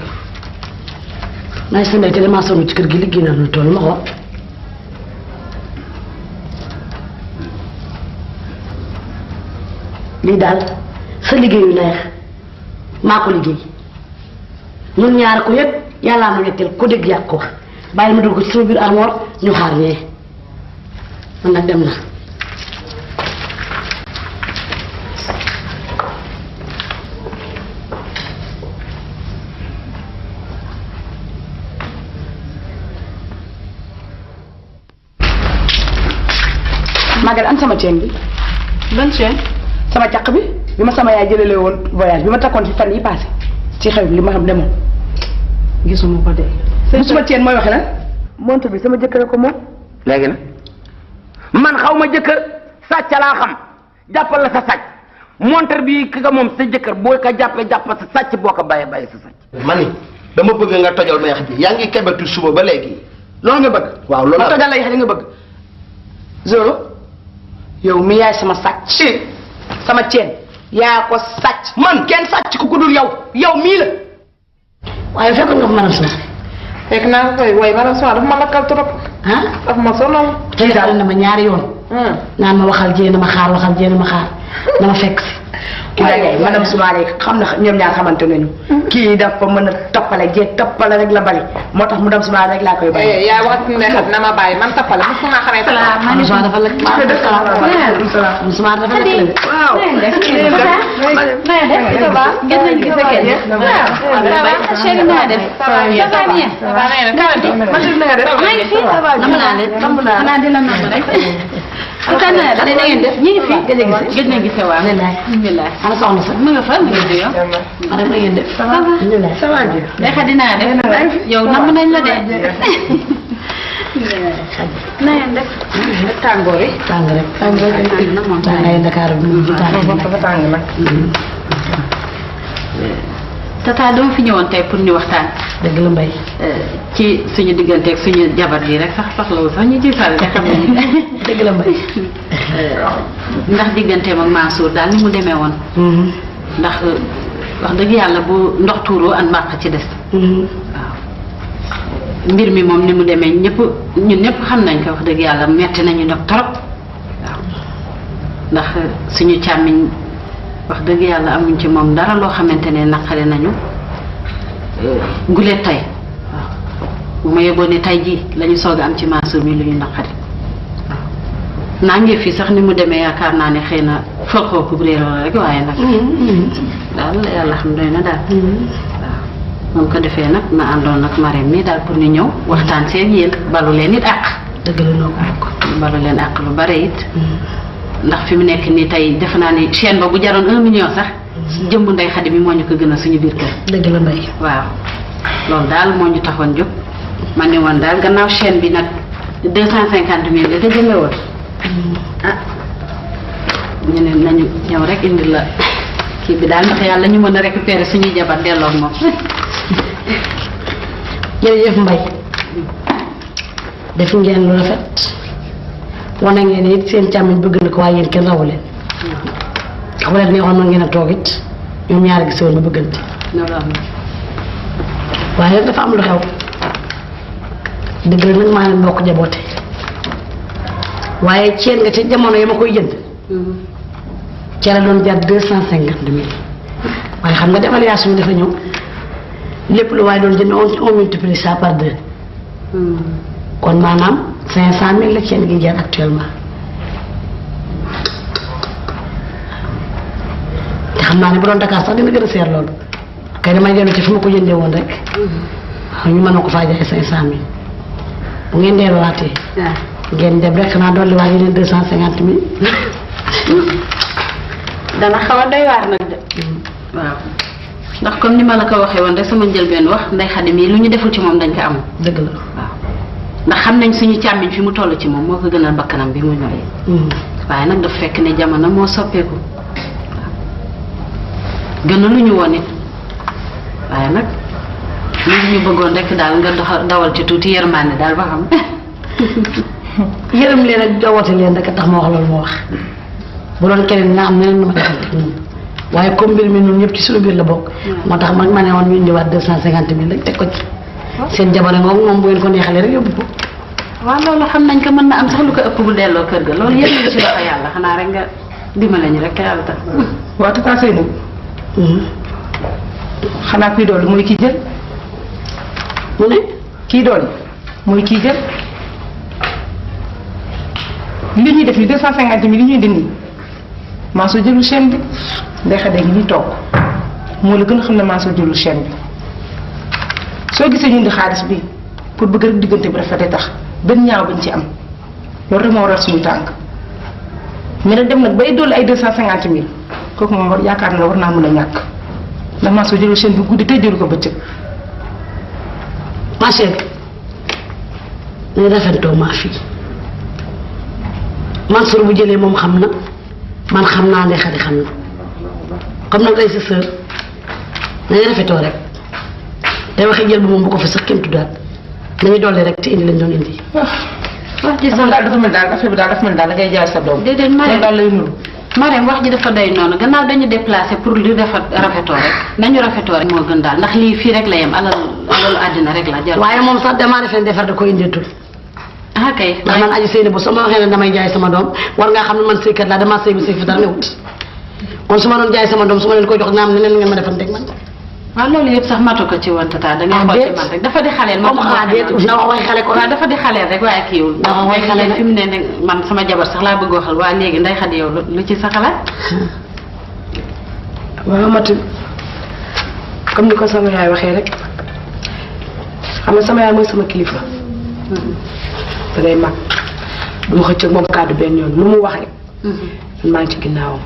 naay sa ndey te damaa sonn ci kër gi liggéey naa lu toll ma xool lii daal sa liggéeyu neex maa ko liggéey ñun ñaar ko yëpp yàllaa ma ñetteel ko dégg yàq ko wax bàyyi ma dugg ko ci sama biir armoire ñu xaar ñee man nag dem na Maguette am sama chaîne bi ban chaîne sama caq bi bi ma sama yaay jëlale woon voyage bi ma takkoon ci fan yi passé ci xew li ma xam demoon gisuma ko de bu suma chaîne mooy waxe nag montre bi sama jëkkër ko moom léegi nag man xaw ma jëkkër sàcc laa xam jàppal la sa sàcc montre bi ki nga moom sa jëkkër boo ko jàppee jàppal sa sàcc boo ko bàyyee bàyyi sa sàcc mani dama bëgg nga tojal ma yax ji yaa ngi kebetu suba ba léegi loolu nga bëgg waaw loolu ma tojal la yax li nga bëgg Zoro yow mi yaay sama sàcc sama ceen yaa ko sàcc man kenn sàcc ku dul yow yow mii la waaye fekkoon nga ko mën a suuf fekk naa ko koy way bala soir dafa ma lakkal trop. ah dafa ma sonal. kii daal na ma ñaari yoon. naan ma waxal jéem a ma xaar waxal jéem a ma xaar na ma fekk si. waaye madame Soumaré xam na ñoom ñaar xamante nañu. kii dafa mën a toppale jéeg toppale rek la bari moo tax madame Soumaré rek laa koy bàyyi. yaa wax ne xam na ma bàyyi man toppale mu ma xamee. Soumaré dafa lekk Soumaré dafa lekk waaw. gëj na gis waaw alhamdulilah ana soxna sax ma nga fa ma nga di yow ma def ngeen def ça va alhamdulilah ça va day xadi naa def yow nam nañ la de na ngeen def tàngoor yi tàng rek tàng na moom tàngaay Dakar bi mu tàng nag tata dama fi ñëwoon tey pour ñu waxtaan dëgg la mbay ci suñu digganteeg suñu jabar yi rek sax soxlawu sax ñu ci sal xam nañu dëgg la mbay ndax digganteem ak Mansour daal ni mu demee woon ndax wax dëgg yàlla bu ndox tuuroo an mbàq ci des waaw mbir mi moom ni mu demee ñëpp ñun ñëpp xam nañ ko wax dëgg yàlla metti nañu nag trop waaw ndax suñu càmmiñ wax dëgg yàlla amuñ ci moom dara loo xamante ne naqare nañu gulee tey waaw bu ma yeboo ne tey jii la ñu soog a am ci Mansour mi lu ñu naqari waaw naa ngi fi sax ni mu demee yaakaar naa ne xëy na foogoo ko réeroo rek waaye nag daal yàlla xam doy na daal waaw moom ko defee nag ma àndoon nag Marème mi daal pour ñu ñëw waxtaan seeg yéen balu leen it àq dëgg la noo ko balu leen àq lu bare it ndax fi mu nekk nii tey defe naa ni chaîne ba bu jaroon 1 million sax jëmb Ndeye Khady mi moo ñu ko gën a suñu biir kër. dëgg la mbay waaw loolu daal moo ñu taxoon jóg ma ne woon daal gannaaw chaîne bi nag 250 000 la te jëmee woon ah ñu ne nañu ñëw rek indi la kii bi daal ndax yàlla ñu mën a récupérer suñuy jabar delloo ak moom. jërëjëf mbay def ngeen lu rafet. wane ngeen it seen càmmiñ bëgg na ko waaye yéen kenn rawu leen xam leen neexoon na ngeen a toog it ñoom ñaari gis woon ba bëggante waaye nag dafa am lu xew dëgg la nag maa leen bokk jaboote waaye ceen nga ca jamono yi ma koy jënd ca la doon jar 250 000 waaye xam nga dévaluation bi dafa ñëw lépp lu waaye doon jënd on multiplie ça par 2 kon maanaam 500 000 la ceen gi jar actuellement te xam naa ne bu doon Dakar sax dina gën a seer loolu kay damay dellu ci fu ma ko jëndee woon rek ñu mën na ko faa jaay 500 000 bu ngeen delluwaatee ngeen dem rek xanaa dolli waa yeneen 250 000 dana xaw a doy waar nag de waaw ndax comme ni ma la ko waxee woon rek sama njëlbeen wax Ndeye Khady mii lu ñu deful ci moom dañ ko am dëgg la waaw ndax xam nañ suñu càmmiñ fi mu toll ci moom moo ko gënal bakkanam bi mu ñëwee waaye nag dafa fekk ne jamono moo soppeeku gënaluñu woon it waaye nag li ñu bëggoon rek daal nga dawal ci tuuti yërmande daal ba xam yërëm leen ak jawwate leen rek tax ma wax loolu ma wax bu doon keneen nga am neneen nu ma defante ñun waaye comme mbir mi ñun ñëpp ci suñu biir la bokk moo tax man ma ne woon ñu indiwaat 250 000 rek teg ko ci seen jabar ngoog moom bu ngeen ko neexalee rek yóbbu ko waaw loolu xam nañ ko mën na am sax lu ko ëpp bu delloo kër ga loolu yëpp ci loxo yàlla xanaa rek nga dimbale ñu rek te yàlla tax waaw Tata Seydou xanaa kii doole mooy kii jël mu ne kii doole mooy kii jël li ñuy def ni 250 000 li ñuy dindi Mansour jëlul chaîne bi Ndeye Khady ngi ñuy toog moo la gën a xam ne Mansour jëlul chaîne bi soo gisee ñu indi xaalis bi pour bëgg rek diggante bi rafetee tax benn ñaaw bañ ci am loolu rek moo waral suñu tànk mais nag dem nag bay dolli ay 250 000 kooku moom war yaakaar na war naa mën a ñàkk ndax Mansour jëlul chaîne bi guddi tey jëlu ko bëccëg. ma chérie nañ rafetoo maa fii Mansour bu jëlee moom xam na man xam naa Ndeye Khady xam na comme nag day sa sœur nañ rafetoo rek day waxee jël bi moom bu ko fa sax kenn tuddaat nañu dolli rek te indi lañ doon indi. wax ci daal dafa mel daal affaire bi daal dafa mel daal da ngay jaay sa doom. déedéet maa daal lay nuru. Marème wax ji dafa day noonu gannaaw dañu déplacé pour li rafetoo rek nañu rafetoo rek moo gën daal ndax lii fii rek la yem alalu àddina rek la jar. waaye moom sax damaa defee defar da ko indeetul. ah kay. ndax man aji sëy bu sama waxee ne damay jaay sama doom war ngaa xam ne man sëykat laa damaa sëy bi sëy fi dara newut kon su ma doon jaay sama doom su ma leen koy jox naa am neneen ngeen ma defanteeg man. waaw loolu yëpp sax matu ko ci woon tata da ngay xool ci man rek dafa di xaleel moo tax na wax waxi xale ko waaw dafa di xaleel rek waaye kiiwul na wax waxi xale fi mu ne nag man sama jabar sax laa bëgg waxal waa léegi Ndeye Khady yow lu ci sa xalaat. waaw Mati comme ni ko sama yaay waxee rek xam nga sama yaay mooy sama kilifa da ngay mag du ma xëcc ak moom kàddu benn yoon lu mu wax rek maa ngi ci ginnaawam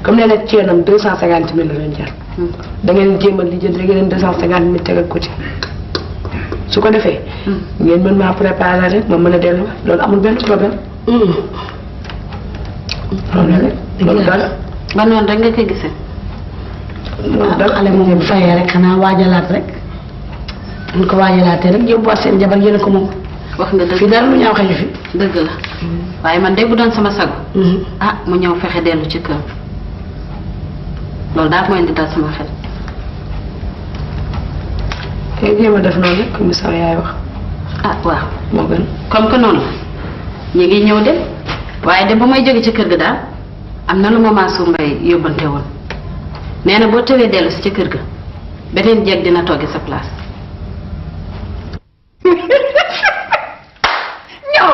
comme nee na ceenam 250 000 la leen jar da ngeen jéem a lijjanti rek ngeen 250 000 tegal ko ci su ko defee ngeen mën maa préparer rek ma mën a dellu loolu amul benn problème loolu dara ba noonu rek nga koy gisee. loolu dara xale moom bu fayee rek xanaa waajalaat rek ñu ko waajalaatee rek yóbbuwaat seen jabar yéen a ko moom. wax nga dëgg fi dara lu ñaaw xëy fi. dëgg la waaye man de bu doon sama sago. ah mu ñëw fexe dellu ci kër loolu daal mooy indi dal sama xel. te jéem a def noonu rek comme sama yaay wax. ah waaw moo gën. comme que noonu la ñu ngi ñëw de waaye de ba may jóge ci kër ga daal am na lu ma Mansour Mbaye yóbbante woon nee na boo tëwee dellu si ci kër ga beneen jeeg dina toggi sa place. ñëw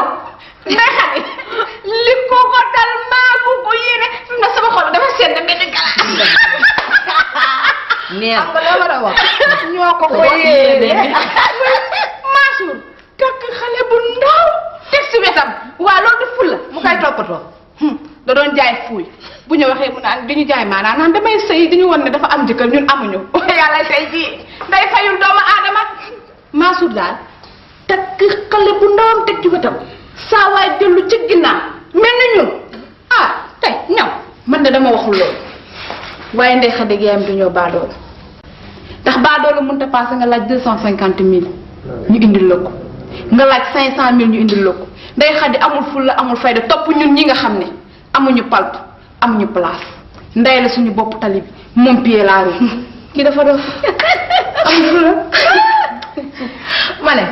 Ndeye Khady li ko ko dal maa bu ko yéene fi mu ne sama xol dafa sedd benn galaas. neex xam nga loo war a wax ñoo ko ko yéene. Mansour takk xale bu ndaw teg si wetam waa loolu du ful la mu koy toppatoo da doon jaay fuuy bu ñu waxee mu naan dañu jaay maanaam naan damay sëy di ñu won ne dafa am jëkkër ñun amuñu yàlla tey jii day fayul doomu aadama. Mansour daal takk xale bu ndawam teg ci wetam saa waay dellu ci ginnaaw mel ni ñun ah tey ñaw man de dama waxul loolu waaye Ndeye Khady yaayam dañoo baadoolo ndax baadoolo mënut a passé nga laaj 250 000 ñu indil la ko nga laaj 500 000 ñu indil la ko Ndeye Khady amul fulla amul fayda topp ñun ñi nga xam ne amuñu paltu amuñu place ndey la suñu bopp tali bi moom pied la rue ki dafa doon amul fulla ma ne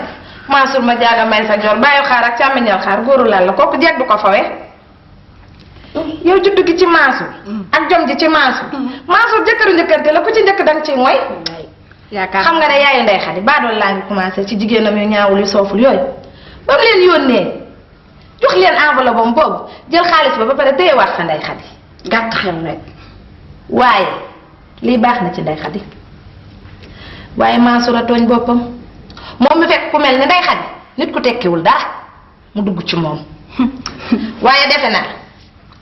Mansour ma jaaga may sa joor bàyyi xaar ak càmmiñal xaar góoru lal la kooku jeeg du ko fawe yow juddu gi ci Mansour ak jom ji ci Mansour Mansour jëkkëru njëkkante la ku ci njëkk danga ci mooy yaakaar xam nga ne yaayu Ndeye Khady baadool laa ngi commencé ci jigéenam yu ñaawul yu sooful yooyu ba mu leen yónnee jox leen enveloppe am boobu jël xaalis ba pare téyewaat fa Ndeye Khady gàtt xel rek waaye lii baax na ci Ndeye Khady waaye Mansour a tooñ boppam moom mi fekk ku mel ni Ndeye Khady nit ku tekkiwul daal mu dugg ci moom waaye defe naa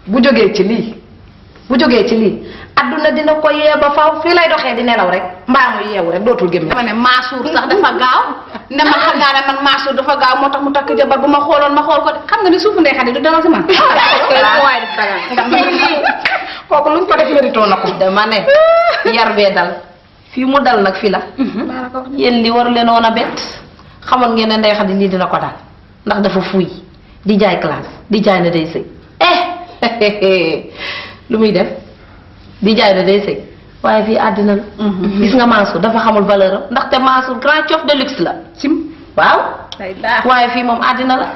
bu jógee ci lii adduna dina ko yee ba faw fii lay doxee di nelaw rek mbaa mu yeewu rek dootul gémmi dama ne Mansour sax dafa gaaw ne man xam naa ne man Mansour dafa gaaw moo tax mu takk jabar bu ma xooloon ma xool ko de xam nga ni suufu Ndeye Khady du demal si man waaye def dagal kooku luñ ko def méritoo na ko dama ne yar bee dal fii mu dal nag fii la yéen li waru leen woon a bett xamoon ngeen ne Ndeye Khady lii dina ko daal ndax dafa fuuy di jaay classe di jaay ne day sëy lu muy def di jaay ne day sëy waaye fii àddina la gis nga Mansour dafa xamul valeur am ndaxte Mansour grand chef de luxe la sim waaw waaye fii moom àddina la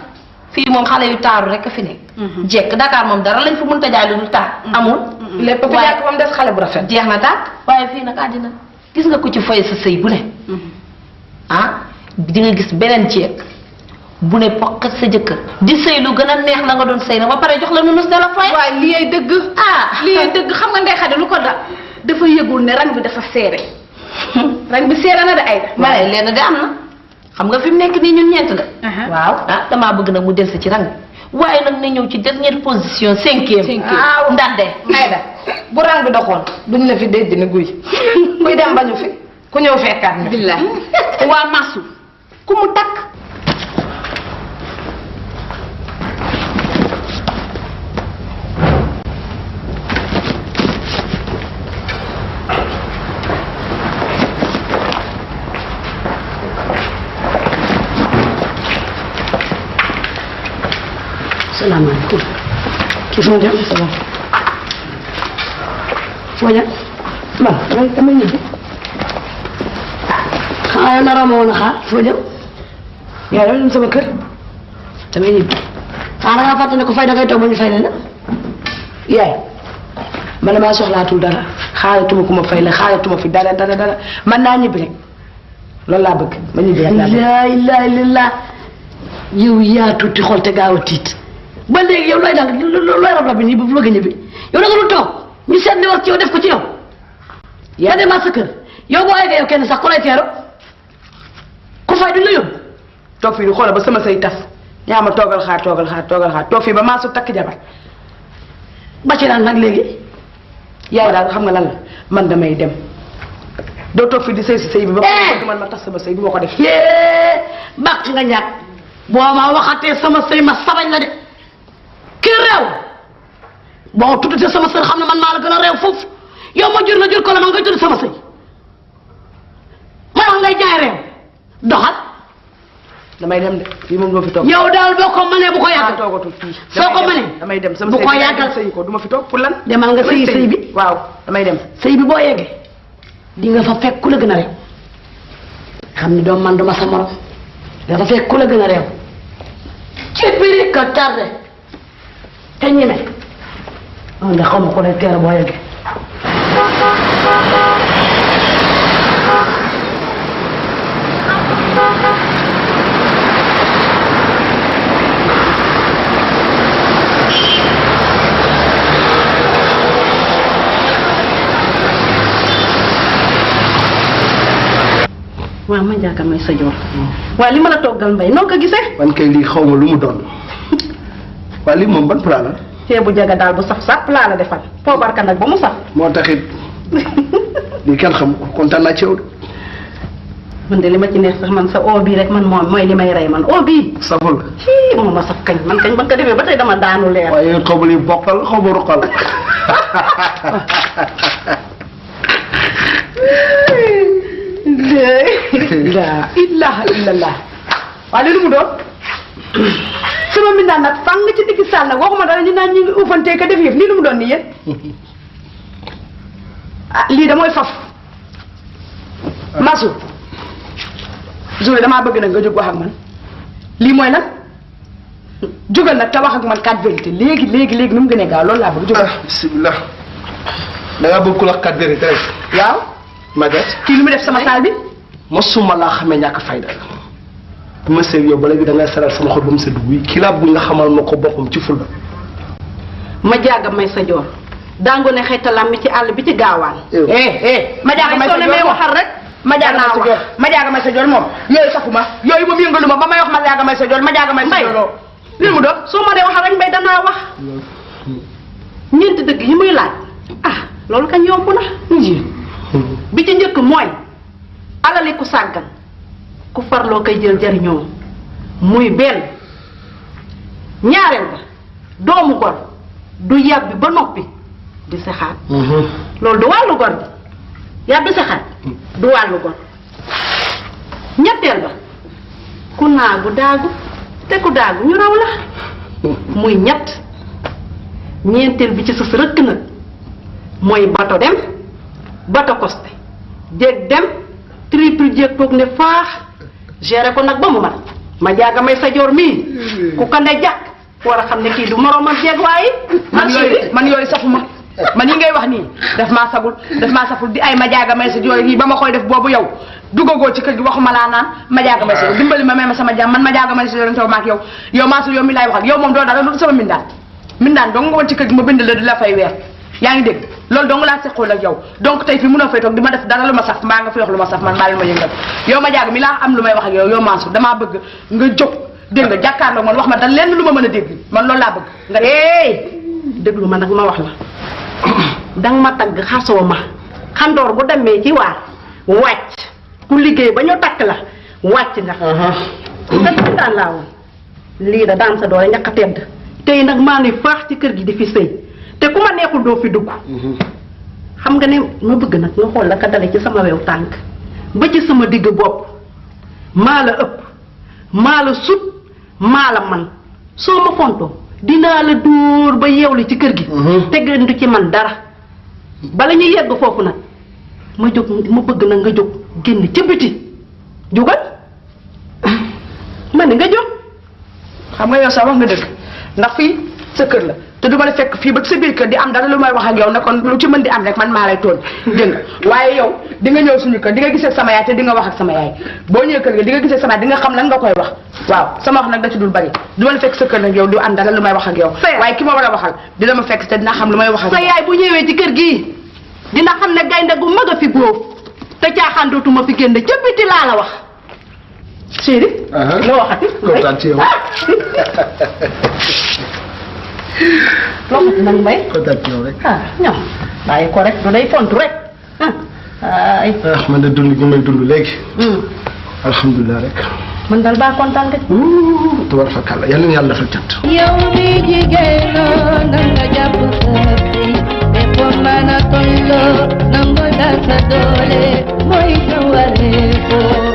fii moom xale yu taaru rek a fi nekk jekk Dakar moom dara lañ fi mënta jaay lu dul taar amul lépp fi jàkk moom des xale bu rafet jeex na tàkk waaye fii nag àddina gis nga ku ci foye sa sëy bu ne ah di nga gis beneen jeeg bu ne poqat sa jëkkër di sëy lu gën a neex la nga doon sëy na ba pare jox la nu nus de la fay waaye li ay dëgg li ay dëgg xam nga Ndeye Khady lu ko da dafa yëgul ne rang bi dafa seere rang bi seere na de ay ma ne leen de am na xam nga fi mu nekk nii ñun ñeent la waaw damaa bëgg nag mu del sa ci rang bi waaye nag na ñëw ci dernière position 5e waaw ndax de ay da bu rang bi doxoon duñ la fi déj ni guy kuy dem bañu fi ku ñëw fekkaat ñu billahi waa Mansour ku mu takk salaamaaleykum. kii fu mu dem. foo ñëw man damay ñibbi. xanaa yow naroo ma woon a xaar foo ñëw. yaa dama dem sama kër damay ñibbi. xanaa da ngaa fàtte ne ko fay da ngay toog ba ñu fay la. yaay man damaa soxlaatul dara xaaratuma ku ma fay la xaaratuma fi dara man naa ñibbi rek loolu laa bëgg ma ñibbi rek laa bëgg. laa ilaaha illallaah yow yaa tuuti xol te gaaw a tiit ba léegi yow looy dal looy rab bi nii bu bëgg a ñibbi yow da nga dul toog ñu seet li war ci yow def ko ci yow. yaa demaat sa kër yow boo eggee yow kenn sax ku lay teeru ku fay du la yóbbu. toog fii di xoolal ba sama say tas yaa ma toogal xaar toog fii ba maa su takk jabar. ba ci naan nag léegi. yaay daal xam nga lan la man damay dem doo toog fii di sëy si sëy bi ba man ma tas sama sëy du ma ko def. bàq nga ñàkk boo ma waxatee sama sëy ma sabañ la de kii réew boo tuddee sama sëy xam ne man maa la gën a réew foofu yow ma jur la jur ko la man ngay tudd sama sëy ma wax ngay jaay réew doxal. damay dem de fii moom doo fi toog. yow daal boo ko mënee bu ko yàggal. toogatul fii. soo ko mënee damay dem sama bu ko yàggal sëy ko du ma fi toog pour lan. demal nga sëy sëy bi waaw damay dem. sëy bi boo yeggee di nga fa fekk ku la gën a réew xam ni doom man duma sa morom di nga fa fekk ku la gën a réew ci biir ka tardé te ñeme on nga xaw ma ko lay teer boo yeggee. waaw ma jàkka may sa joor waaye li ma la toggal mbay noo ko gisee. man kay lii xaw ma lu mu doon waaye lii moom ban plat la. ceebu jaga daal bu saf sàpp laa la defal poobarka nag ba mu saf. moo taxit lii kenn xam ko kontaan naa ci yow de. man de li ma ci neex sax man sa oo bii rek man moom mooy li may rey man oo bii. saful. moom ma saf kañ man kañ ba nga ko defee ba tey dama daanu leer. waaye xaw ma lii bokkal xaw ma ruqal. la ilaha illallah waaye li lu mu doon sama mbindaan nag fang ci digg sàll nag waxuma dara ñu naan ñu ngi uufantee ka def yëf lii lu mu doon nii yéen ah lii da mooy faf masu Zoulé damaa bëgg nag nga jóg wax ak man lii mooy lan jógal nag te wax ak man quatre vérité léegi nu mu gënee gaaw loolu laa bëgg jógal. bismillah da ngaa bëgg ku la quatre vérité rek. waaw. Maguette. kii lu mu def sama saal bi. mosuma laa xamee ñàkk fayda bu ma seeg yow ba léegi da ngay saral sama xol ba mu sedd guy kii laa bëgg nga xamal ma ko boppam ci fulla. ma jaaga may sa joor daangu ne xeetalam mi ci àll bi ci gaawaan. ma jaaga may sa joor waxal rek. ma jaaga may sa joor moom yooyu safuma yooyu moom yëngalu ma ba may wax ma jaaga may sa joor ma jaaga may sa joor. li mu doon soo ma dee waxal rek mbay danaa wax ñeenti dëgg yi muy laaj ah loolu kañ yomb na. bi ci njëkk mooy alali ku sàggan ku farloo koy jël jariñoo muy benn ñaareel ba doomu gor du yàbbi ba noppi di saxaat loolu du wàllu gor bi yàbbi saxaat du wàllu gor ñetteel ba ku naagu daagu te ku daagu ñu raw la muy ñett ñeenteel bi ci sës rëkk nag mooy bato dem bato costé jéeg dem triple jéeg toog ne faax géré ko nag ba mu mat ma jaaga may sa joor mii ku ko ne jàkk war a xam ne kii du moroomam jéeg waaye man yooyu safuma man yi ngay wax nii daf maa saful di ay ma jaaga may sa joor yi ba ma koy def boobu yow dugagoo ci kër gi waxuma laa naan ma jaaga may sa joor dimbali ma may ma sama jàmm man ma jaaga may sa joor taw maak yow maasul yow mi laay wax ak yow moom doo dara lu sama mindaan dong nga woon ci kër gi ma bind la di la fay weer yaa ngi dégg loolu dong laa seqoon ak yow donc tey fii mënoo fay toog di ma def dara lu ma saf mbaa nga fi wax lu ma saf man maa lu ma yëngal yow ma jaaga mi laa am lu may wax ak yow Mansour damaa bëgg nga jóg dégg nga jàkkaarloo man wax ma da lenn lu ma mën a dégg man loolu laa bëgg nga déglu ma nag ma wax la danga ma tagg xasoo ma xandoor bu demee ci waar wàcc ku liggéey ba ñu takk la wàcc nga te daan laa woon lii da daan sa doole ñàkk a tedd tey nag maa ngi faax ci kër gi di fi sëy te ku ma neexul doo fi dugg xam nga ne ma bëgg nag nga xool la ka dale ci sama wew tànk ba ci sama digg bopp maa la ëpp maa la sut maa la man soo ma fontoo dinaa la dóor ba yeewli ci kër gi te gën du ci man dara bala ñuy yegg foofu nag ma bëgg nag nga jóg génn ca biti jógal ma ne nga jóg. xam nga yow sax wax nga dëgg ndax fii sa kër la te du ma la fekk fii ba sa biir kër di am dara lu may wax ak yow ne kon lu ci mën di am rek man maa lay tooñ dégg nga waaye yow di nga ñëw suñu kër di nga gisee sama yaay te di nga wax ak sama yaay boo ñëwee kër ga di nga gisee sama yaay di nga xam lan nga koy wax waaw sama wax nag da ci dul bari du ma la fekk sa kër nag yow du am dara lu may wax ak yow waaye ki ma war a waxal dina ma fekk te dina xam lu may wax ak sa yaay bu ñëwee ci kër gii dina xam ne gaynde gu mag a fi góof te caaxaan dootuma fi génn ca biti laa la wax Sidi loo waxati kontaan ci yow loo waxati nag Mbay kontaan ci yow rek ñoom bàyyi ko rek du day fontu rek ay man de dund gi may dund léegi alhamdulilah rek man daal baa kontaan rek tabarakalla yal na yàlla defal cat yow mi jigéen na nga jàpp sa fi te ko mën a tolloo nangu daal sa doole mooy sa wareefoo